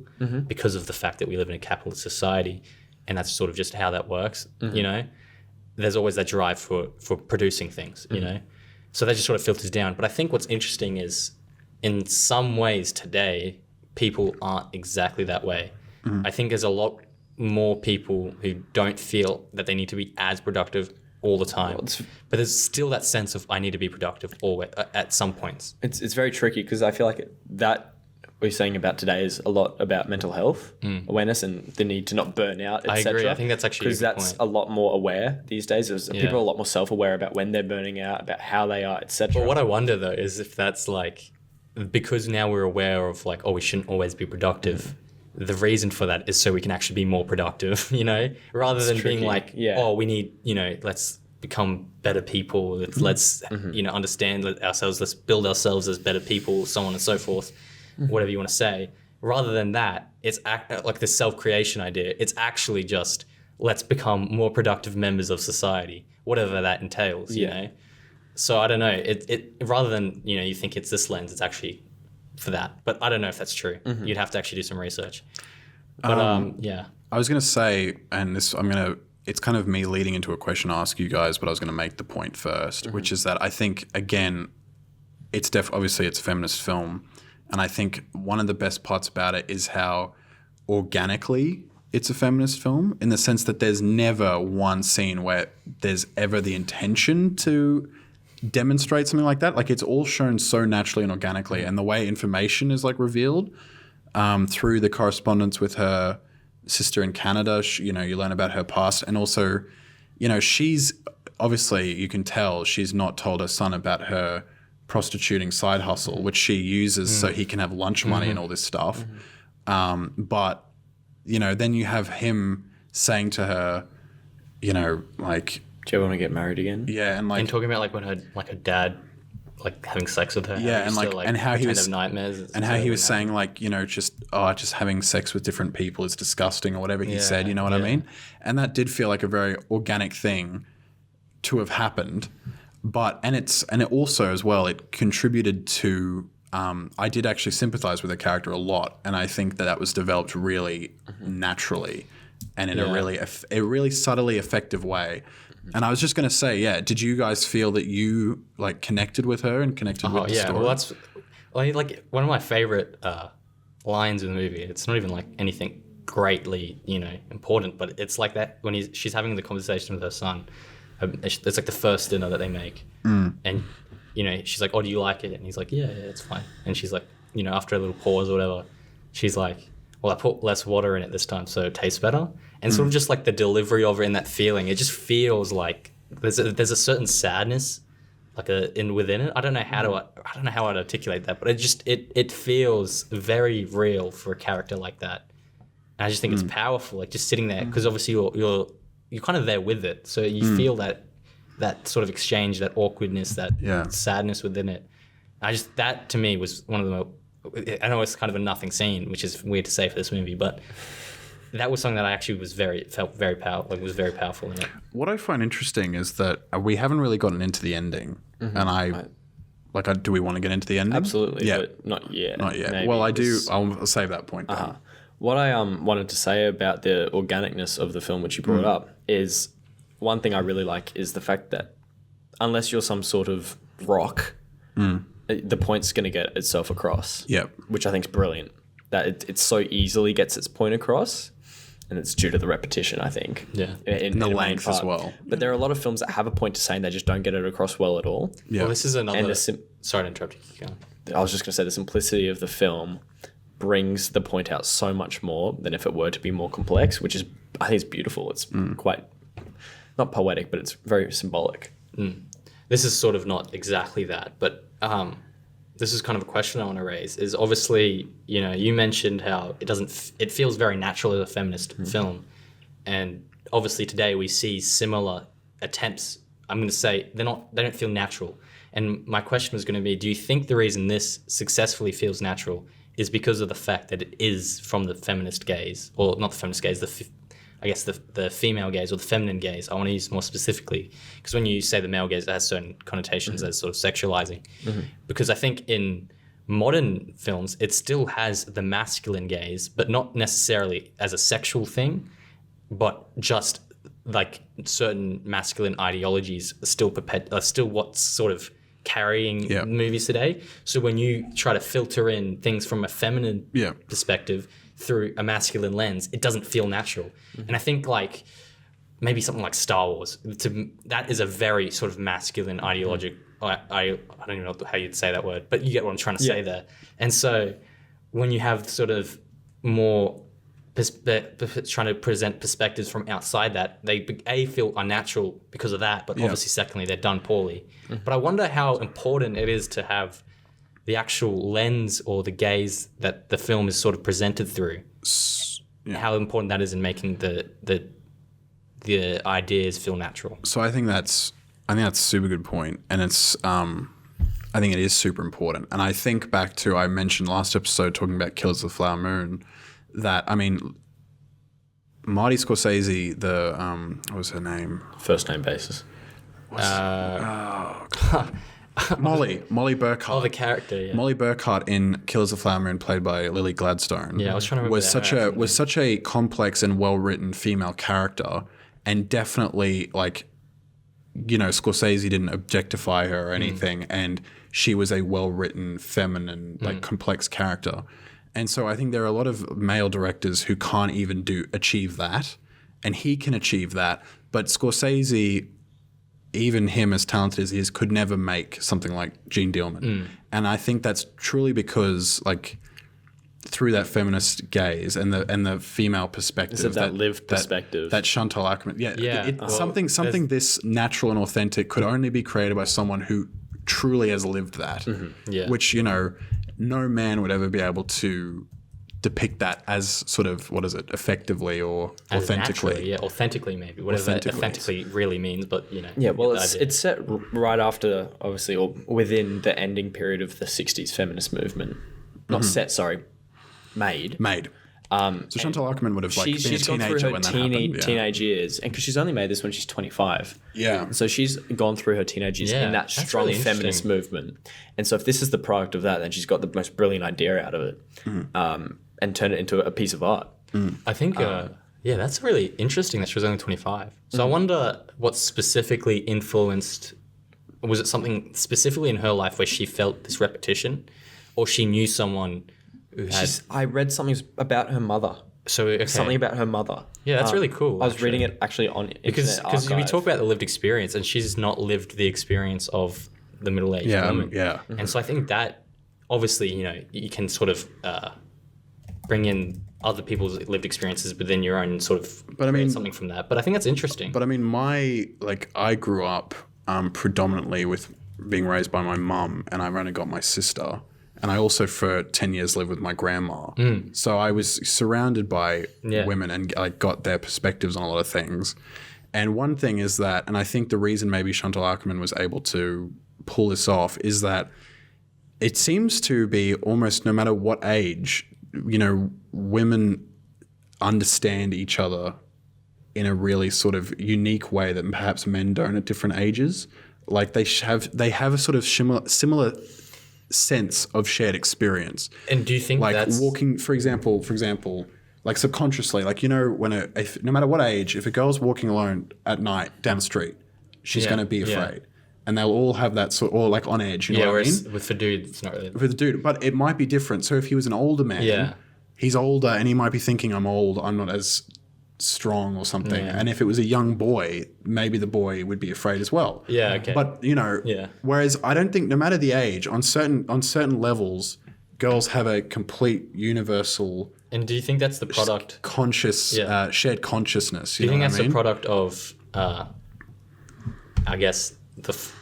because of the fact that we live in a capitalist society, and that's sort of just how that works. There's always that drive for producing things. So that just sort of filters down. But I think what's interesting is, in some ways today, people aren't exactly that way. I think there's a lot more people who don't feel that they need to be as productive all the time. But there's still that sense of I need to be productive always, at some points. It's very tricky because I feel like that we're saying about today is a lot about mental health awareness and the need to not burn out, I etc. agree. I think that's actually a because good that's point. a lot more aware these days. People are a lot more self-aware about when they're burning out, about how they are, etc. But what I wonder though is if that's like, because now we're aware of like, we shouldn't always be productive. The reason for that is so we can actually be more productive, rather than tricky. being like, Yeah. we need, let's become better people. Let's understand ourselves. Let's build ourselves as better people, so on and so forth, whatever you want to say. Rather than that, it's like this self-creation idea. It's actually just, let's become more productive members of society, whatever that entails, you know? So I don't know. It rather than, you think it's this lens, it's actually for that. But I don't know if that's true. You'd have to actually do some research. But yeah. I was going to say, and this, it's kind of me leading into a question to ask you guys, but I was going to make the point first, which is that I think, again, it's obviously it's a feminist film. And I think one of the best parts about it is how organically it's a feminist film, in the sense that there's never one scene where there's ever the intention to demonstrate something like that. Like, it's all shown so naturally and organically, and the way information is like revealed through the correspondence with her sister in Canada. You learn about her past, and also, she's obviously, you can tell she's not told her son about her prostituting side hustle, which she uses so he can have lunch money and all this stuff. But then you have him saying to her, like, Do you ever want to get married again? Yeah, and like And talking about like when her dad like having sex with her. Yeah, how and still, like and how he pretend was to have nightmares. and how he was saying like, you know, just having sex with different people is disgusting or whatever he said, you know what I mean? And that did feel like a very organic thing to have happened. But it also as well, it contributed to I did actually sympathize with the character a lot, and I think that was developed really naturally and in a really subtly effective way. And I was just going to say, did you guys feel that you like connected with her and connected with the story? Well, that's like one of my favorite lines in the movie. It's not even like anything greatly, important, but it's like that when she's having the conversation with her son. It's like the first dinner that they make, and she's like, "Oh, do you like it?" And he's like, "Yeah, it's fine." And she's like, after a little pause or whatever, she's like, "Well, I put less water in it this time, so it tastes better." And sort of just like the delivery of it and that feeling, it just feels like there's a certain sadness like within it. I don't know how I'd articulate that, but it feels very real for a character like that. And I just think it's powerful, like just sitting there, because obviously you're kind of there with it, so you feel that sort of exchange, that awkwardness, that sadness within it. That to me was one of the. I know it's kind of a nothing scene, which is weird to say for this movie, but that was something that I actually felt very powerful. Like, was very powerful in it. What I find interesting is that we haven't really gotten into the ending, and do we want to get into the ending? Absolutely, but not yet. Not yet. Maybe. Well, I do. I'll save that point. What I wanted to say about the organicness of the film, which you brought up, is one thing I really like is the fact that unless you're some sort of rock, the point's going to get itself across. Yep. Which I think is brilliant. That it so easily gets its point across, and it's due to the repetition, I think. Yeah. In the the main length part. as well. But there are a lot of films that have a point to say and they just don't get it across well at all. Yeah. Well, this is another. And Sorry to interrupt you. Keep going. I was just going to say the simplicity of the film brings the point out so much more than if it were to be more complex, which is, I think it's beautiful. It's quite, not poetic, but it's very symbolic. This is sort of not exactly that, but this is kind of a question I want to raise. Is obviously, you mentioned how it feels very natural as a feminist film, and obviously today we see similar attempts. I'm going to say they don't feel natural. And my question was going to be, do you think the reason this successfully feels natural is because of the fact that it is from the feminist gaze, or not the feminist gaze, the female gaze or the feminine gaze? I want to use more specifically, because when you say the male gaze, it has certain connotations as sort of sexualizing. Because I think in modern films, it still has the masculine gaze, but not necessarily as a sexual thing, but just like certain masculine ideologies are still what's sort of carrying movies today. So when you try to filter in things from a feminine perspective through a masculine lens, it doesn't feel natural. And I think like maybe something like Star Wars, that is a very sort of masculine ideologic. I don't even know how you'd say that word, but you get what I'm trying to say there. And so when you have sort of more trying to present perspectives from outside that, they feel unnatural because of that, but obviously secondly they're done poorly. But I wonder how important it is to have the actual lens or the gaze that the film is sort of presented through. How important that is in making the ideas feel natural. So I think that's a super good point, and it's I think it is super important. And I think back to, I mentioned last episode talking about Killers of the Flower Moon, that, I mean, Marty Scorsese, what was her name? First name basis. Molly Burkhart. Oh, the character, yeah. Molly Burkhart in Killers of the Flower Moon, played by Lily Gladstone. Yeah, I was trying to remember was such a complex and well-written female character, and definitely, like, Scorsese didn't objectify her or anything, and she was a well-written, feminine, like, complex character. And so I think there are a lot of male directors who can't even achieve that, and he can achieve that. But Scorsese, even him as talented as he is, could never make something like Jeanne Dielman. And I think that's truly because, like, through that feminist gaze and the female perspective, Is it that lived perspective, that Chantal Akerman, something this natural and authentic could only be created by someone who truly has lived that, which no man would ever be able to depict that as sort of, what is it, effectively or As authentically. naturally, yeah, authentically maybe, whatever authentically really means, but you know. Yeah, well, you get the idea. it's set right after, obviously, or within the ending period of the 60s feminist movement. Not set, sorry, made. Made. So Chantal Akerman would have like been a She's gone through teenager her when that happened. Yeah. teenage years, and because she's only made this when she's 25. Yeah. So she's gone through her teenage years Yeah, in that that's strong really feminist interesting. movement. And so if this is the product of that, then she's got the most brilliant idea out of it, and turned it into a piece of art. I think, yeah, that's really interesting that she was only 25. So I wonder what specifically influenced, was it something specifically in her life where she felt this repetition, or she knew someone who had, I read something about her mother. so, okay. Something about her mother. Yeah, that's really cool, I was actually. reading it actually on because Internet we Archive. talk about the lived experience, and she's not lived the experience of the middle-aged Yeah, woman. yeah. And so I think that, obviously, you know, you can sort of bring in other people's lived experiences, but then your own sort of But I mean- create something from that. But I think that's interesting. But I mean, I grew up predominantly with being raised by my mum, and I've only got my sister. And I also, for 10 years, lived with my grandma. So I was surrounded by Yeah. women and I got their perspectives on a lot of things. And one thing is that, and I think the reason maybe Chantal Akerman was able to pull this off is that it seems to be almost no matter what age, you know, women understand each other in a really sort of unique way that perhaps men don't at different ages. Like they have a sort of similar sense of shared experience. And do you think Like that's walking, for example, like subconsciously, like, you know, when no matter what age, if a girl's walking alone at night down the street, she's Yeah, going to be yeah. afraid. And they'll all have that sort, or like on edge, you know yeah, what I mean? whereas for dudes, it's not really. For the dude, but it might be different. So if he was an older man, Yeah. he's older and he might be thinking, I'm old, I'm not as strong or something. Yeah. And if it was a young boy, maybe the boy would be afraid as well. Yeah, okay. But, you know, Yeah. whereas I don't think no matter the age, on certain levels, girls have a complete universal And do you think that's the product? conscious, Yeah. shared consciousness. Do you know think what that's I mean? the product of, I guess,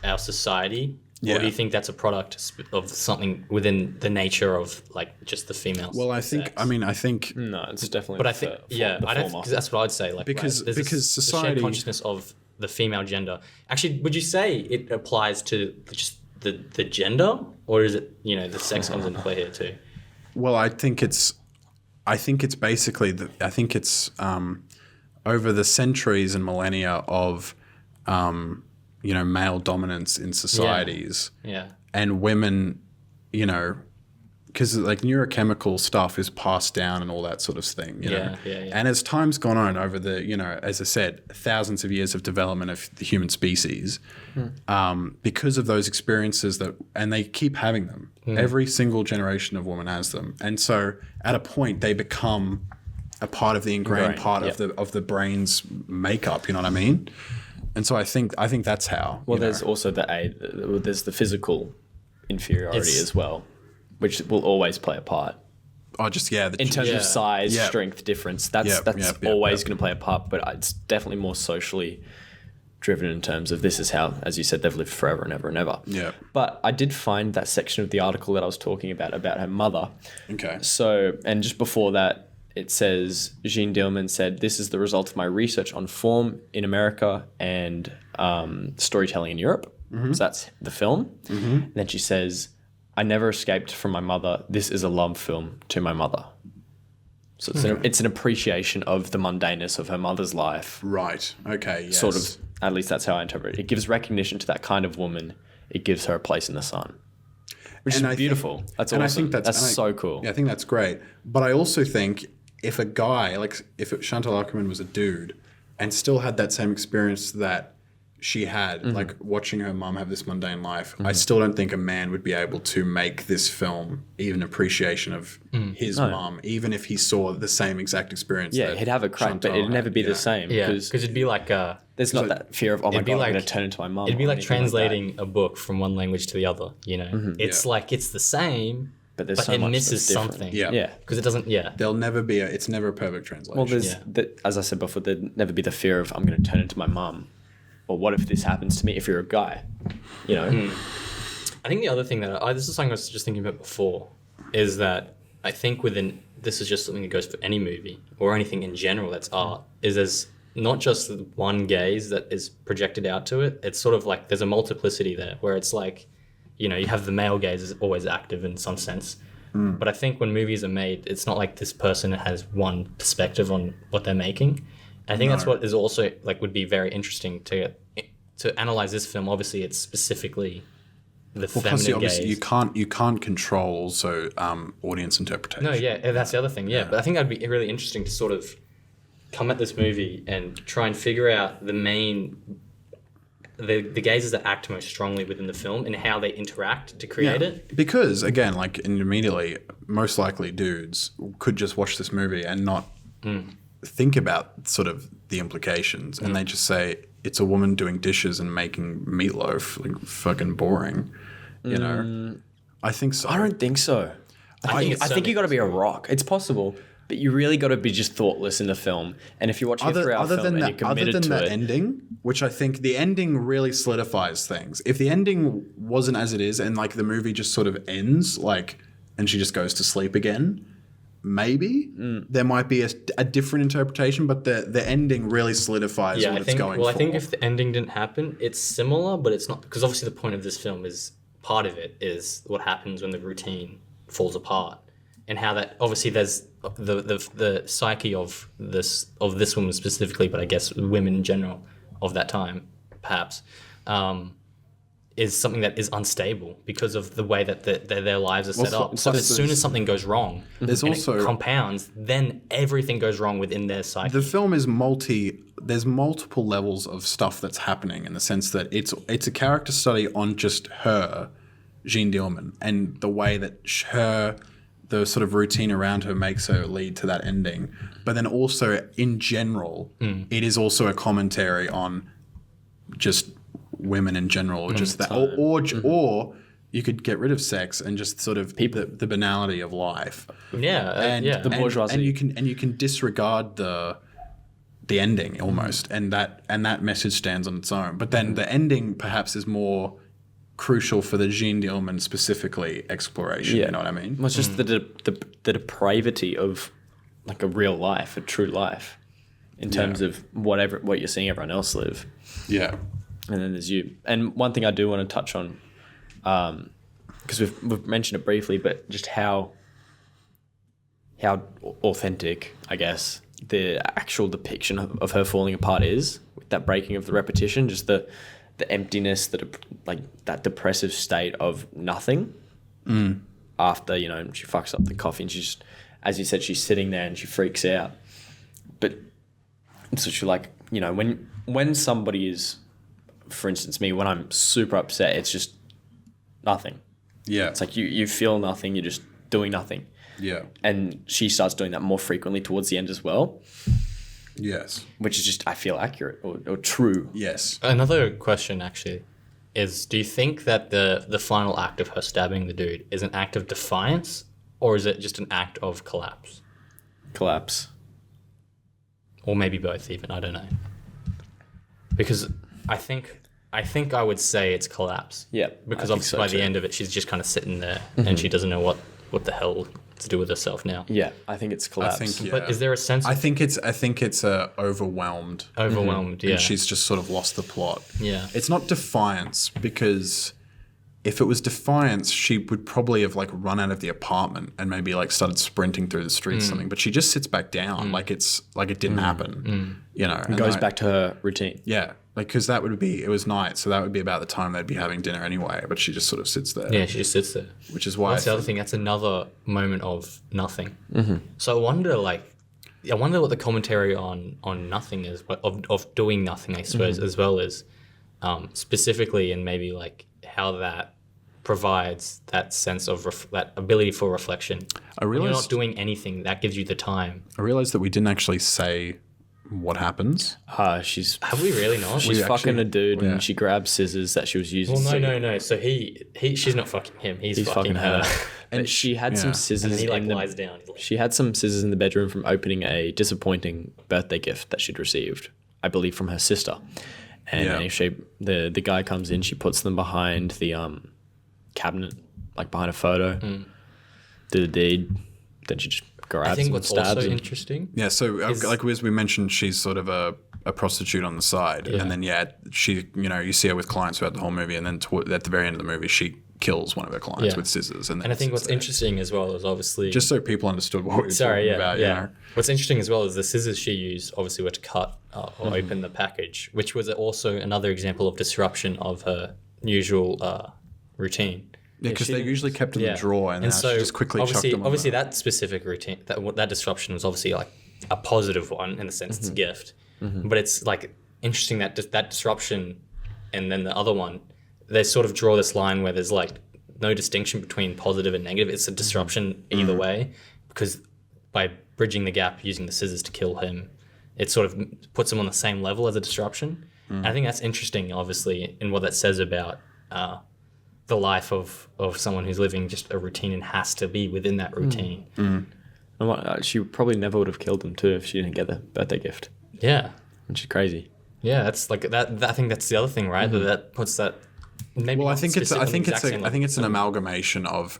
our society? Yeah. Or do you think that's a product of something within the nature of like just the female? Well, I think, sex? I think No, it's definitely. But I think, the I don't. former. 'Cause that's what I'd say. Like, Because- right, there's because the society- shared consciousness of the female gender. Actually, would you say it applies to just the gender, or is it, you know, the sex comes into play here too? Well, I think it's basically over the centuries and millennia of you know, male dominance in societies Yeah. and women, you know, because like neurochemical stuff is passed down and all that sort of thing. You know? Yeah. And as time's gone on over the, you know, as I said, thousands of years of development of the human species, because of those experiences and they keep having them. Every single generation of women has them. And so at a point they become a part of the ingrained part of the brain's makeup, you know what I mean? And so I think that's how. Well, you know. there's also there's the physical inferiority It's- as well, which will always play a part Oh, just yeah. in terms Yeah. of size, Yeah. strength difference. That's Yeah, always going to play a part, but it's definitely more socially driven in terms of this is how, as you said, they've lived forever and ever and ever. Yeah. But I did find that section of the article that I was talking about her mother. Okay. So, and just before that, it says, Jeanne Dielman said, "This is the result of my research on form in America and storytelling in Europe." So that's the film. And then she says, "I never escaped from my mother. This is a love film to my mother." So it's an appreciation of the mundaneness of her mother's life. Right. Okay. Yes. Sort of, at least that's how I interpret it. It gives recognition to that kind of woman. It gives her a place in the sun. Which And I is think- beautiful. That's and awesome. I think that's so cool. Yeah, I think that's great. But I also think if a guy, like if Chantal Akerman was a dude and still had that same experience that she had, like watching her mum have this mundane life, I still don't think a man would be able to make this film even appreciation of his mum, even if he saw the same exact experience. Yeah, that he'd have a crack, but Chantal it'd never had, be you the know. same. Yeah, Because because it'd be like there's not that fear of, oh my it'd be God, I'm like- going to turn into my mum. it'd be or like anything that. translating a book from one language to the other. You know, it's like it's the same, But there's but so it much misses that's different. something. Yeah. Yeah. because it doesn't. Yeah, There'll never be it's never a perfect translation. Well, there's, Yeah. as I said before, there'd never be the fear of, I'm going to turn into my mum. Or what if this happens to me if you're a guy? You know? I think the other thing that this is something I was just thinking about before is that I think this is just something that goes for any movie or anything in general that's art, is there's not just one gaze that is projected out to it. It's sort of like there's a multiplicity there where it's like, you know, you have the male gaze is always active in some sense. But I think when movies are made, it's not like this person has one perspective on what they're making. I think that's what is also like would be very interesting to analyze this film. Obviously, it's specifically the feminine gaze. You can't control also audience interpretation. No, yeah, that's the other thing. Yeah, but I think that'd be really interesting to sort of come at this movie and try and figure out the gazes that act most strongly within the film and how they interact to create it. Because again, like immediately, most likely dudes could just watch this movie and not think about sort of the implications, and they just say it's a woman doing dishes and making meatloaf. Like, fucking boring, you know. I think so. I don't think so. I think you got to be a rock. It's possible, but you really got to be just thoughtless in the film. And if you're watching a 3-hour film and you're committed to it, ending, which I think the ending really solidifies things. If the ending wasn't as it is, and like the movie just sort of ends, like, and she just goes to sleep again, maybe there might be a different interpretation. But the ending really solidifies what it's going for. I think if the ending didn't happen, it's similar, but it's not, because obviously the point of this film is part of it is what happens when the routine falls apart. And how that obviously there's the psyche of this woman specifically, but I guess women in general of that time, perhaps, is something that is unstable because of the way that their lives are set up. So as soon as something goes wrong, there's and also it compounds, then everything goes wrong within their psyche. The film is there's multiple levels of stuff that's happening in the sense that it's a character study on just her, Jeanne Dielman, and the way that the sort of routine around her makes her lead to that ending. But then also, in general, it is also a commentary on just women in general, just that, or you could get rid of sex and just sort of the banality of life. The bourgeoisie, and you can disregard the ending almost, and that message stands on its own. But then the ending perhaps is more crucial for the Jeanne Dielman specifically exploration. You know what I mean? Well, it's just the depravity of like a real life, a true life, in terms of what you're seeing everyone else live. Yeah. And then there's you. And one thing I do want to touch on, because we've mentioned it briefly, but just how authentic, I guess, the actual depiction of her falling apart is, with that breaking of the repetition, just the emptiness, that depressive state of nothing after, you know, she fucks up the coffee and she's, as you said, she's sitting there and she freaks out. But so she, like, you know, when somebody is, for instance, me, when I'm super upset, it's just nothing. Yeah. It's like you feel nothing, you're just doing nothing. Yeah. And she starts doing that more frequently towards the end as well. Yes. Which is just, I feel, accurate or true. Yes. Another question, actually, is do you think that the final act of her stabbing the dude is an act of defiance, or is it just an act of collapse? Collapse. Or maybe both even, I don't know. Because I think I would say it's collapse. Yeah. Because obviously by the end of it, she's just kind of sitting there and she doesn't know what the hell to do with herself now. Yeah, I think it's collapse. But is there a sense? I think it's overwhelmed. Overwhelmed, yeah. And she's just sort of lost the plot. Yeah. It's not defiance, because if it was defiance, she would probably have like run out of the apartment and maybe like started sprinting through the streets or something. But she just sits back down like it didn't happen. You know, And goes back to her routine. Yeah. Like, because it was night, so that would be about the time they'd be having dinner anyway, but she just sort of sits there. Yeah, she just sits there. Which is why... That's the other thing. That's another moment of nothing. Mm-hmm. So I wonder what the commentary on nothing is, of doing nothing, I suppose, as well as specifically, and maybe like how that provides that sense of that ability for reflection. When you're not doing anything, that gives you the time. I realized that we didn't actually say what happens. Have we really not? She's fucking a dude and she grabs scissors that she was using. Well, no. So she's not fucking him. He's fucking her. And she had some scissors. And then he lies down. She had some scissors in the bedroom from opening a disappointing birthday gift that she'd received, I believe, from her sister. And the guy comes in. She puts them behind the cabinet, like behind a photo. Do the deed. then she just grabs I think and what's stabs also him. interesting. Yeah, so like as we mentioned, she's sort of a prostitute on the side, Yeah. and then she you see her with clients throughout the whole movie, and then at the very end of the movie, she kills one of her clients Yeah. with scissors, and And I think what's interesting as well is obviously just so people understood what we were talking about. You know? What's interesting as well is the scissors she used obviously were to cut or Mm-hmm. open the package, which was also another example of disruption of her usual routine. Yeah, because she they didn't- usually kept in the drawer, and then she just quickly chucked obviously, them on obviously the... that specific routine, that disruption was obviously like a positive one in the sense it's a gift, but it's like interesting that that disruption, and then the other one, they sort of draw this line where there's like no distinction between positive and negative. It's a disruption either way, because by bridging the gap using the scissors to kill him, it sort of puts him on the same level as a disruption. And I think that's interesting, obviously, in what that says about the life of someone who's living just a routine and has to be within that routine. She probably never would have killed him too if she didn't get the birthday gift, Yeah. which is crazy. Yeah, that's like that. I think that's the other thing, right? That puts that. Maybe Well, I not think it's specifically the exact same an amalgamation of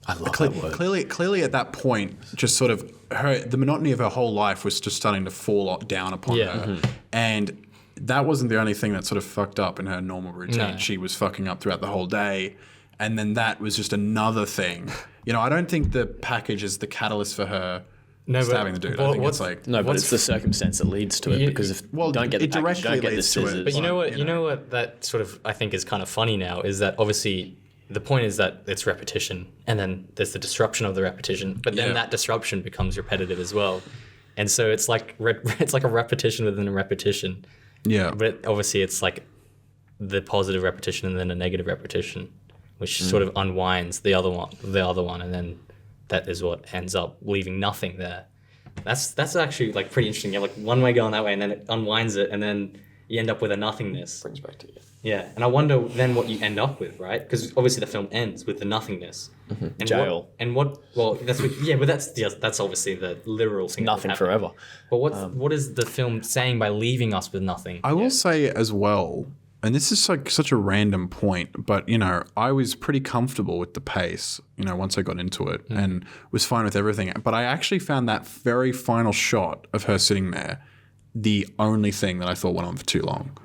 I love that word. clearly at that point, just sort of the monotony of her whole life was just starting to fall down upon Yeah. her, and that wasn't the only thing that sort of fucked up in her normal routine. No. She was fucking up throughout the whole day, and then that was just another thing. I don't think the package is the catalyst for her stabbing the dude. I think it's like No, but it's the circumstance that leads to it, because if you don't get the it package, you don't directly get the leads to it. scissors. But you know what? you You know what? That sort of I think is kind of funny now is that obviously the point is that it's repetition, and then there's the disruption of the repetition, but then Yeah. that disruption becomes repetitive as well, and so it's like it's like a repetition within a repetition. yeah. But obviously, it's like the positive repetition and then a negative repetition, which sort of unwinds the other one, and then that is what ends up leaving nothing there. That's actually like pretty interesting. You have like one way going that way, and then it unwinds it, and then you end up with a nothingness. brings back to you. Yeah, and I wonder then what you end up with, right? Because obviously the film ends with the nothingness. And Jail. Well, that's what, yeah, but that's obviously the literal thing. that would Nothing happen. forever. But what is the film saying by leaving us with nothing? I will say as well, and this is like such a random point, but I was pretty comfortable with the pace, once I got into it and was fine with everything. But I actually found that very final shot of her sitting there the only thing that I thought went on for too long.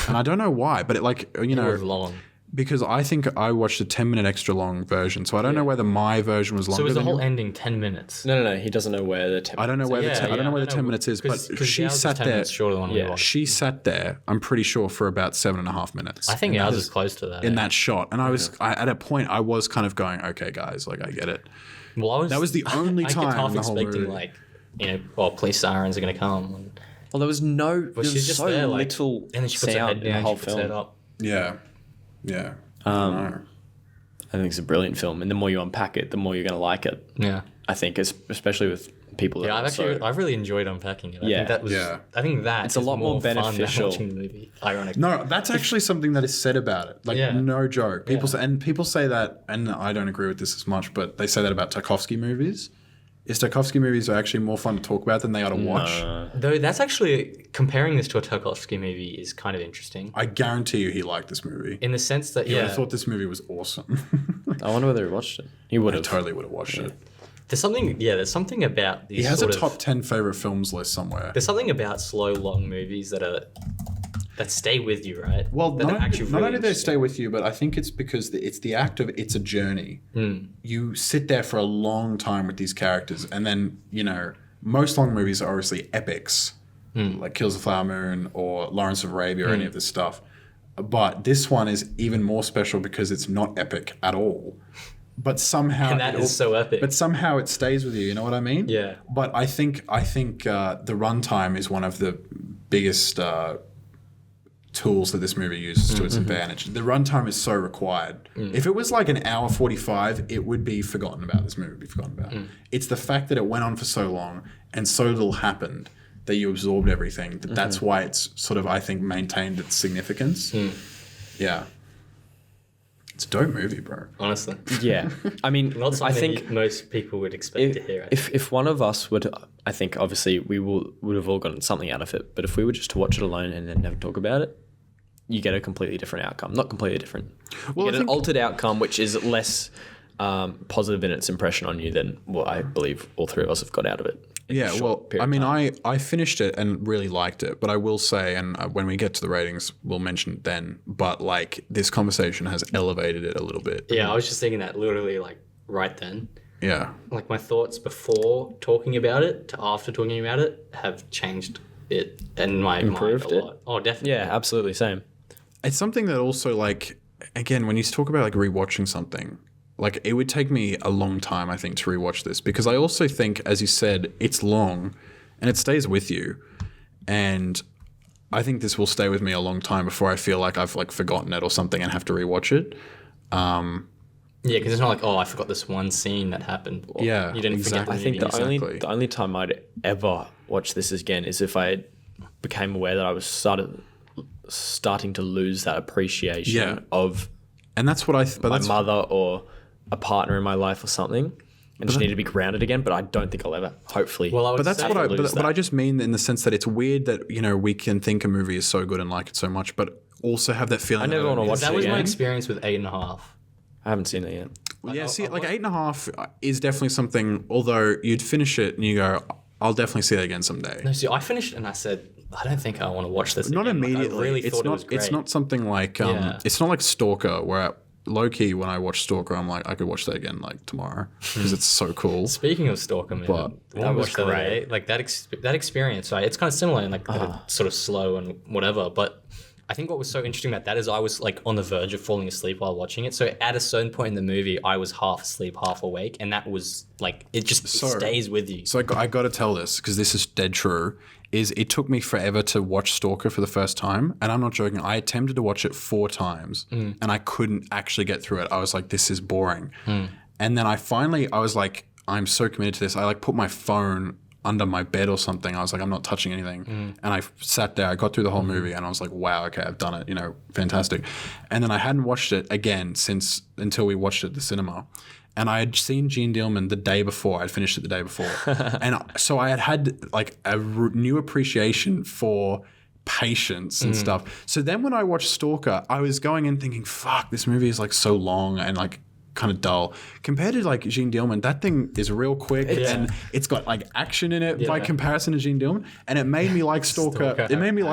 And I don't know why, but it It was long. because I think I watched a 10-minute extra long version. So I don't know whether my version was longer So is the than whole yours. ending 10 minutes? No. He doesn't know where the. I don't know where I don't know where the 10 minutes is, but she sat there. Shorter than one we Yeah. watched. She sat there, I'm pretty sure, for about 7.5 minutes. I think ours is close to that. in that shot. And at a point, I was kind of going, okay, guys, I get it. Well, That was the only I time kept half in the whole expecting movie. police sirens are going to come. And, Well, there was no. There she's was just so there, like, little and then she puts her sound head in the down, whole she puts her head film. up. Yeah. Yeah. I don't know. I think it's a brilliant film, and the more you unpack it, the more you're going to like it. Yeah. I think, especially with people that Yeah, are I've really enjoyed unpacking it. I Yeah. think that was. Yeah. I think that It's a is lot more fun than beneficial. watching the movie. Ironically. No, that's actually something that is said about it. Like, Yeah. no joke. People Yeah. people say that, and I don't agree with this as much, but they say that about Tarkovsky movies. Tarkovsky movies are actually more fun to talk about than they are to watch. Though that's actually comparing this to a Tarkovsky movie is kind of interesting I guarantee you he liked this movie. in the sense that I thought this movie was awesome. I wonder whether he watched it. He would I have. totally would have watched it. there's something about these He has a sort of- top 10 favorite films list somewhere. There's something about slow, long movies that stay with you, right? Well, that not, are actually not really only do they interesting. stay with you, but I think it's because it's the act of it's a journey. You sit there for a long time with these characters, and then most long movies are obviously epics, like Kills the Flower Moon or Lawrence of Arabia or any of this stuff. But this one is even more special because it's not epic at all. But somehow And that is so epic. But somehow it stays with you. You know what I mean? Yeah. But I think the runtime is one of the biggest tools that this movie uses to its advantage. The runtime is so required. If it was like an hour 45, it would be forgotten about. This movie would be forgotten about. It's the fact that it went on for so long and so little happened that you absorbed everything. That's why it's sort of, I think, maintained its significance. Yeah. It's a dope movie, bro. Honestly. Yeah. I mean, Not I something think most people would expect to hear. if one of us would, I think obviously we would have all gotten something out of it. But if we were just to watch it alone and then never talk about it, you get a completely different outcome. Not completely different. Well, You I get an think- altered outcome, which is less positive in its impression on you than what I believe all three of us have got out of it. Yeah, well, I mean, I finished it and really liked it, but I will say, and when we get to the ratings, we'll mention it then, but like this conversation has elevated it a little bit. Yeah, I was just thinking that literally like right then. Yeah. Like my thoughts before talking about it to after talking about it have changed it and my Improved mind a it? lot. Oh, definitely. Yeah, absolutely, same. It's something that also like, again, when you talk about like rewatching something, like it would take me a long time, I think, to rewatch this because I also think, as you said, it's long and it stays with you. And I think this will stay with me a long time before I feel like I've like forgotten it or something and have to rewatch it. Yeah, because it's not like, oh, I forgot this one scene that happened. Or Yeah, you didn't exactly. I think forget the only time I'd ever watch this again is if I became aware that I was starting to lose that appreciation of And that's what my mother or a partner in my life or something, and just need to be grounded again. But I don't think I'll ever. Hopefully, Well, I would But that's say what I. lose But that. I just mean in the sense that it's weird that we can think a movie is so good and like it so much, but also have that feeling. I never that wanna watch that it was my again. experience with 8.5. I haven't seen it yet. Yeah, see, like 8.5 is definitely something. Although you'd finish it and you go, I'll definitely see that again someday. No, see, I finished and I said, I don't think I want to watch this Not again. Like, immediately. I really it's thought not. it was great. It's not something like. Yeah. It's not like Stalker, where low key when I watch Stalker, I'm like, I could watch that again like tomorrow because it's so cool. Speaking of Stalker, man, But when I was watched the other great. day, like that experience, right? It's kind of similar and like that it's sort of slow and whatever. But I think what was so interesting about that is I was like on the verge of falling asleep while watching it. So at a certain point in the movie, I was half asleep, half awake, and that was like it just stays with you. So I got to tell this because this is dead true. Is it took me forever to watch Stalker for the first time, and I'm not joking. I attempted to watch it 4 times, and I couldn't actually get through it. I was like, "This is boring," and then I was like, "I'm so committed to this." I like put my phone under my bed or something. I was like, "I'm not touching anything," and I sat there. I got through the whole movie, and I was like, "Wow, okay, I've done it. Fantastic." And then I hadn't watched it again until we watched it at the cinema. And I had seen Jeanne Dielman the day before. I'd finished it the day before. And so I had like a new appreciation for patience and stuff. So then when I watched Stalker, I was going in thinking, fuck, this movie is like so long and like kind of dull. Compared to like Jeanne Dielman, that thing is real quick and it's got like action in it by comparison to Jeanne Dielman. And it made me like Stalker. It made me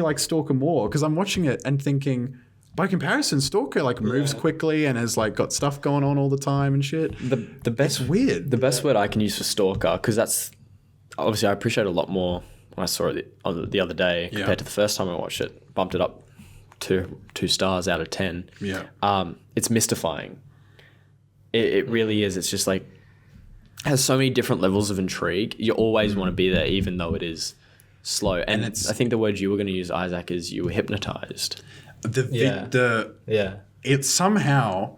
like Stalker more because I'm watching it and thinking, by comparison, Stalker like moves quickly and has like got stuff going on all the time and shit. The best It's weird. The best word I can use for Stalker, because that's obviously I appreciate it a lot more when I saw it the other day compared to the first time I watched it. Bumped it up to 2 stars out of 10. Yeah. It's mystifying. It really is. It's just like has so many different levels of intrigue. You always want to be there, even though it is slow. And I think the word you were going to use, Isaac, is you were hypnotized. It's somehow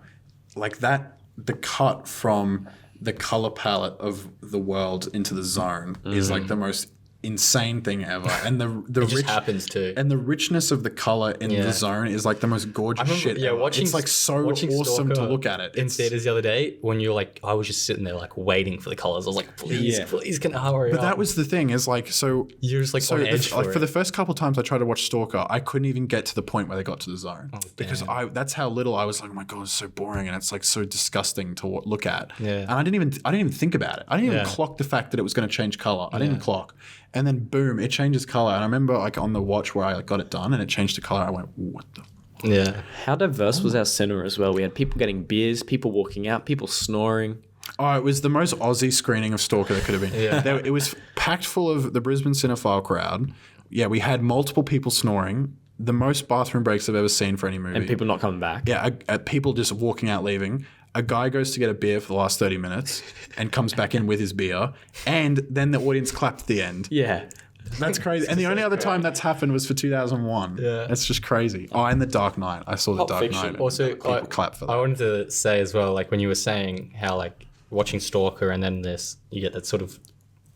like that. The cut from the color palette of the world into the zone is like the most insane thing ever, and the It just happens too. and the richness of the color in the zone is like the most gorgeous shit. Ever. It's like so awesome to look at it in It's- theaters the other day when you're like, I was just sitting there like waiting for the colors. I was like, please, can I hurry up? But that was the thing is like so You're just like on edge for the first couple times I tried to watch Stalker, I couldn't even get to the point where they got to the zone because that's how little I was like, oh my god, it's so boring and it's like so disgusting to look at. Yeah. And I didn't even think about it. I didn't even clock the fact that it was going to change color. I didn't clock. And then boom, it changes color. And I remember like on the watch where I got it done and it changed to color. I went, what the? Yeah. How diverse was our cinema as well? We had people getting beers, people walking out, people snoring. Oh, it was the most Aussie screening of Stalker that could have been. It was packed full of the Brisbane cinephile crowd. Yeah, we had multiple people snoring. The most bathroom breaks I've ever seen for any movie. And people not coming back. Yeah, people just walking out, leaving. A guy goes to get a beer for the last 30 minutes and comes back in with his beer. And then the audience clapped at the end. Yeah. That's crazy. And the only other time that's happened was for 2001. Yeah. That's just crazy. Oh, and The Dark Knight. I saw The Dark Knight. Also, people clap for that. I wanted to say as well, like when you were saying how like watching Stalker and then this, you get that sort of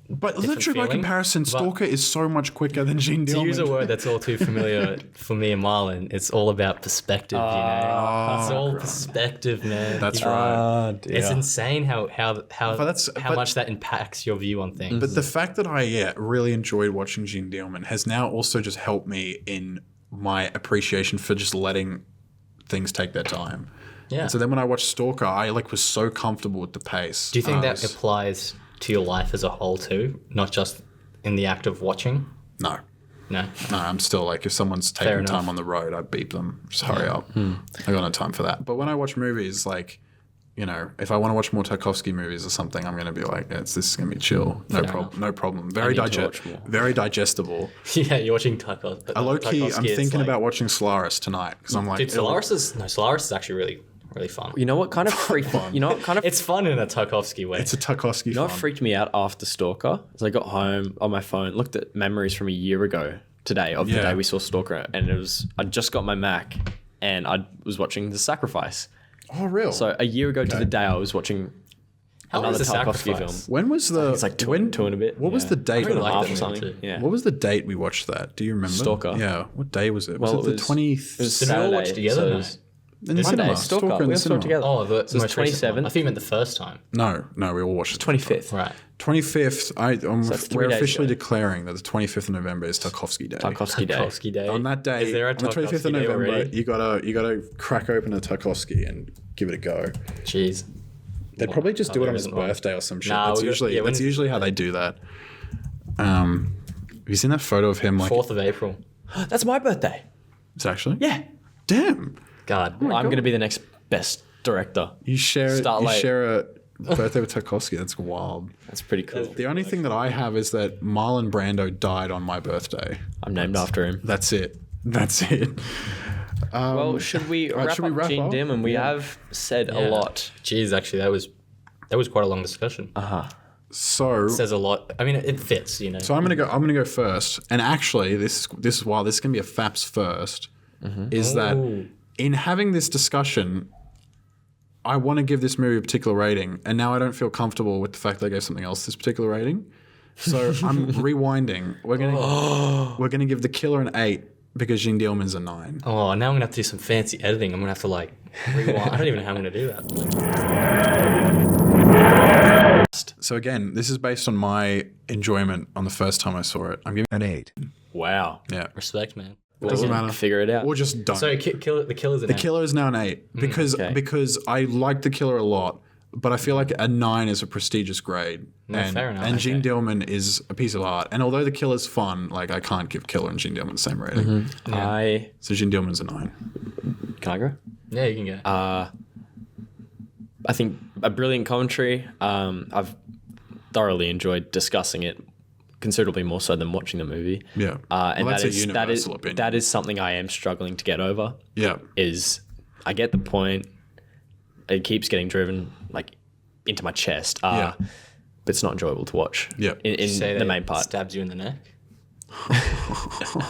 But literally by feeling, comparison, Stalker is so much quicker than Jeanne Dielman. to use a word that's all too familiar for me and Marlon, it's all about perspective, It's all perspective, man. That's right. It's insane how but much that impacts your view on things. But the fact that I really enjoyed watching Jeanne Dielman has now also just helped me in my appreciation for just letting things take their time. Yeah. And so then when I watched Stalker, I like was so comfortable with the pace. Do you think And I that was- applies to your life as a whole too, not just in the act of watching? No. No. No, I'm still like, if someone's Fair taking enough. time on the road, I beep them. Just hurry up. I got no time for that. But when I watch movies, like, you know, if I want to watch more Tarkovsky movies or something, I'm going to be like, this is going to be chill. No problem. No problem. Very need to watch more. very digestible. Yeah, you're watching Tarkovsky. A low key, I'm is thinking like- about watching Solaris tonight because I'm like, Dude, Solaris is actually really, really fun. You know what kind of freaked? You know what kind of? It's fun in a Tarkovsky way. it's a Tarkovsky You know what fun. freaked me out after Stalker? Is I got home on my phone, looked at memories from a year ago today of the Yeah. day we saw Stalker, and it was I just got my Mac, and I was watching The Sacrifice. Oh, real? So a year ago to the day, I was watching How long another is The Tarkovsky Sacrifice? film. when was the... It's like two and a bit. What was Yeah. the date? I really of like that? that Half or movie something. too. Yeah. What was the date we watched that? Do you remember? Stalker. Yeah. What day was it? Well, was it the 20th? It was Did we all watch Saturday, together? so it No. was- in the Monday, cinema. Stalker. Stalker in We the all saw it cinema. together. Oh, the So it's most recent one. 27th? I think you meant the first time. No, we all watched it. 25th. Right. 25th. that's 3 We're days officially ago. declaring that the 25th of November is Tarkovsky Day. Tarkovsky Day. Tarkovsky Day. On that day, Is there a on the 25th of Tarkovsky Day November, already? you gotta crack open a Tarkovsky and give it a go. Jeez. They'd probably just do it there on his isn't one. birthday or some shit. Nah, that's we got- usually yeah, when that's is- usually how they do that. Have you seen that photo of him? Like, 4th of April. That's my birthday. it's actually. Yeah. Damn. God. I'm going to be the next best director. You share Start you late. share a birthday with Tarkovsky. That's wild. That's pretty cool. The only thing that I have is that Marlon Brando died on my birthday. I'm named after him. That's it. That's it. Well, should we right, wrap should we up wrap Jeanne up? Dielman? We have said a Yeah. lot. Jeez, actually, that was quite a long discussion. So Says a lot. I mean, it fits, you know. So I'm gonna go first. And actually, this is why this is gonna be a FAPS first. Is that in having this discussion, I want to give this movie a particular rating, and now I don't feel comfortable with the fact that I gave something else this particular rating. So I'm rewinding. We're gonna give The Killer an 8 because Jeanne Dielman's a 9. Oh, now I'm gonna have to do some fancy editing. I'm gonna have to like rewind. I don't even know how I'm gonna do that. So again, this is based on my enjoyment on the first time I saw it. I'm giving An 8. Wow. yeah. Respect, man. Doesn't matter. Figure it out. Or just don't. So the killer's an The Killer is now an 8 because okay. because I like The Killer a lot, but I feel like a 9 is a prestigious grade. And, fair enough. and Jeanne Okay. Dielman is a piece of art. And although The Killer's fun, like I can't give Killer and Jeanne Dielman the same rating. So Jeanne Dielman's a 9. Can I go? Yeah, you can go. I think a brilliant commentary. I've thoroughly enjoyed discussing it, considerably more so than watching the movie. Yeah. And Well, that's a that is universal opinion. that is something I am struggling to get over. Yeah. Is I get the point. It keeps getting driven like into my chest. Yeah. But it's not enjoyable to watch. Yeah. In Say the that main part stabs you in the neck.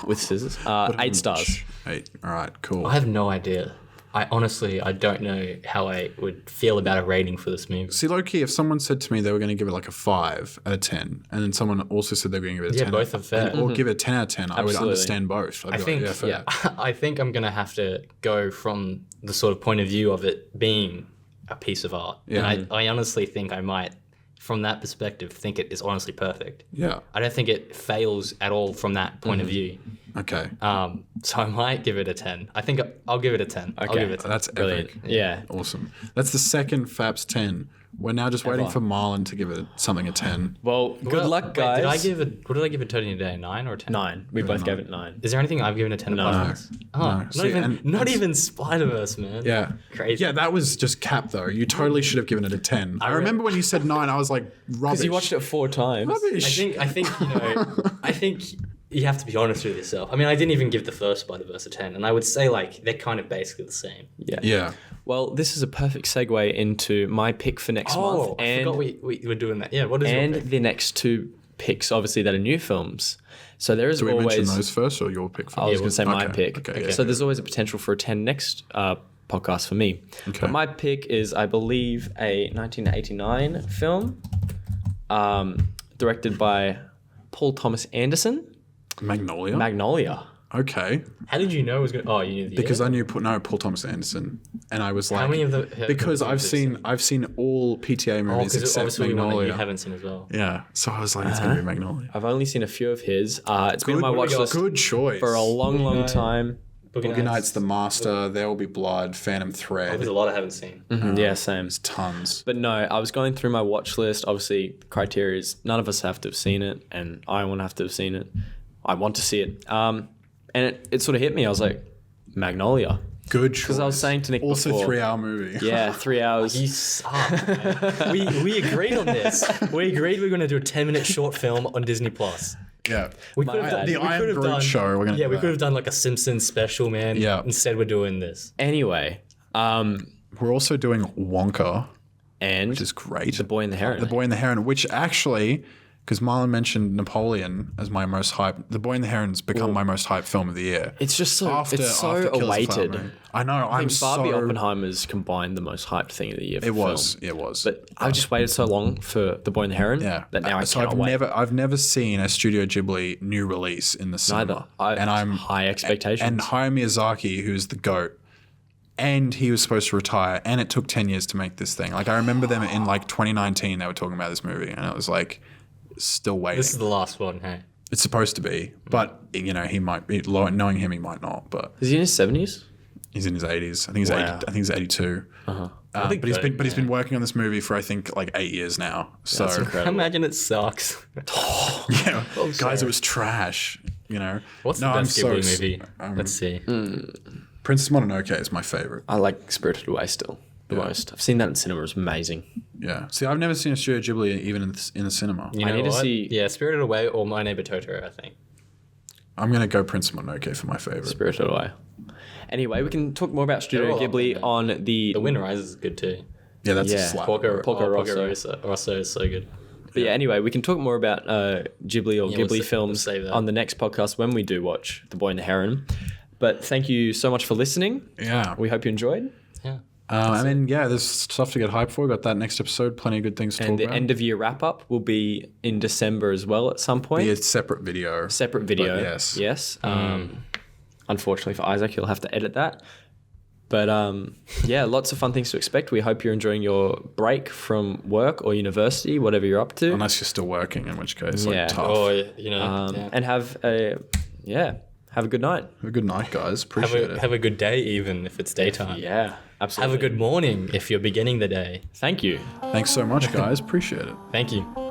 with scissors. 8 stars. 8. All right, cool. I have no idea. I honestly don't know how I would feel about a rating for this movie. See, low-key, if someone said to me they were going to give it like a 5 out of 10, and then someone also said they were going to give it a Yeah, 10, both are fair. or give it a 10 out of 10, I would Absolutely. understand both. I'd I be think, like, yeah, fair. I think I'm gonna have to go from the sort of point of view of it being a piece of art. Yeah. And I honestly think I might, from that perspective, think it is honestly perfect. Yeah. I don't think it fails at all from that point of view. Okay. So I might give it a 10. I think I'll give it a 10. I'll Okay. give it a 10. That's Brilliant. epic. Yeah. Awesome. That's the second FAPS 10. We're now just waiting for Marlon to give it something a 10. Well, good Well, luck, wait, guys. what did I give it Tony today? 9 or a 10? 9. We both gave it 9. Is there anything I've given a 10 apart from this? Oh, No. not See, even and- even Spider-Verse, man. Yeah. Crazy. Yeah, that was just cap though. You totally should have given it a 10. I remember when you said 9, I was like, rubbish. Because you watched it 4 times. Rubbish. I think you know, I think you have to be honest with yourself. I mean, I didn't even give the first Spider-Verse a 10, and I would say like they're kind of basically the same. Yeah. Yeah. Well, this is a perfect segue into my pick for next month. I forgot we were doing that. Yeah, what is your And pick? the next 2 picks, obviously, that are new films. So there is Do we mention always. those first or your pick first? I was going to say my Okay, pick. okay, yeah. So there's always a potential for a 10 next podcast for me. Okay. But my pick is, I believe, a 1989 film directed by Paul Thomas Anderson, Magnolia? Magnolia. Okay. How did you know it was going to... Oh, you knew the Because year? I knew Paul Thomas Anderson, and I was like, How many of the... because have you I've seen all PTA Oh, movies because except obviously one that you Magnolia. haven't seen as well. Yeah, so I was like, it's gonna be Magnolia. I've only seen a few of his. It's been on my watch list Good choice. for a long, long time. Boogie Nights, The Master, There Will Be Blood, Phantom There's Thread. a lot I haven't seen. Yeah, same. There's tons. But no, I was going through my watch list. Obviously, the criteria is none of us have to have seen it, and I won't have to have seen it. I want to see it. And it sort of hit me. I was like, Magnolia. Good choice. Because I was saying to Nick also before. 3-hour movie. Yeah, 3 hours. You suck. Man. we agreed on this. We agreed we were going to do a 10-minute short film on Disney Plus. Yeah. We could have done The Iron Groot show. We're gonna yeah, do we that. could have done like a Simpsons special, man. Yeah. Instead, we're doing this. Anyway, We're also doing Wonka, and which is great. The Boy and the Heron. The Boy and the Heron, which actually, because Marlon mentioned Napoleon as my most hype, The Boy and the Heron's become my most hype film of the year. It's just so After it's so Killers of the Flower awaited. Moon. I know. I I'm think Barbie so. Oppenheimer's combined the most hyped thing of the year. For It was. film. It was. But I've just waited so long for The Boy and the Heron that now I so cannot wait. I've never seen a Studio Ghibli new release in the cinema. Neither. And I'm high expectations. And Hayao Miyazaki, who's the GOAT, and he was supposed to retire, and it took 10 years to make this thing. Like I remember them in like 2019, they were talking about this movie, and it was like still waiting. This is the last one, hey. It's supposed to be, but you know he might be. Knowing him, he might not. But Is he in his 70s? he's in his 80s. I think he's Wow. 80. I think he's 82. think But he's been working on this movie for I think like 8 years now. So That's incredible. Imagine it sucks. yeah, guys, sorry. it was trash. You know. What's the best Ghibli movie? Let's see. Princess Mononoke is my favorite. I like Spirited Away still the most. I've seen that in cinema. It's amazing. Yeah. See, I've never seen a Studio Ghibli even in the cinema. You I know need to what? see- Yeah, Spirited Away or My Neighbor Totoro, I think. I'm gonna go Princess Mononoke for my favorite. Spirited Away. Anyway, we can talk more about Studio They're all Ghibli up on the... The Wind Rises is good too. Yeah, that's a Yeah. slap. Porco Rosso is so good. But yeah, anyway, we can talk more about Ghibli or Yeah, Ghibli we'll films save that. on the next podcast when we do watch The Boy and the Heron. But thank you so much for listening. Yeah. We hope you enjoyed. Yeah. I mean, yeah, there's stuff to get hyped for. We got that next episode. Plenty of good things to And talk the about. end of year wrap up will be in December as well at some point. Be a separate video. Separate video. But yes. Yes. Unfortunately for Isaac, he'll have to edit that. But yeah, lots of fun things to expect. We hope you're enjoying your break from work or university, whatever you're up to. Unless you're still working, in which case, Yeah. like, tough. Or, you know, yeah. And have a good night. Have a good night, guys. Appreciate it. have a good day even if it's daytime. Yeah, absolutely. Have a good morning if you're beginning the day. Thank you. Thanks so much, guys. Appreciate it. Thank you.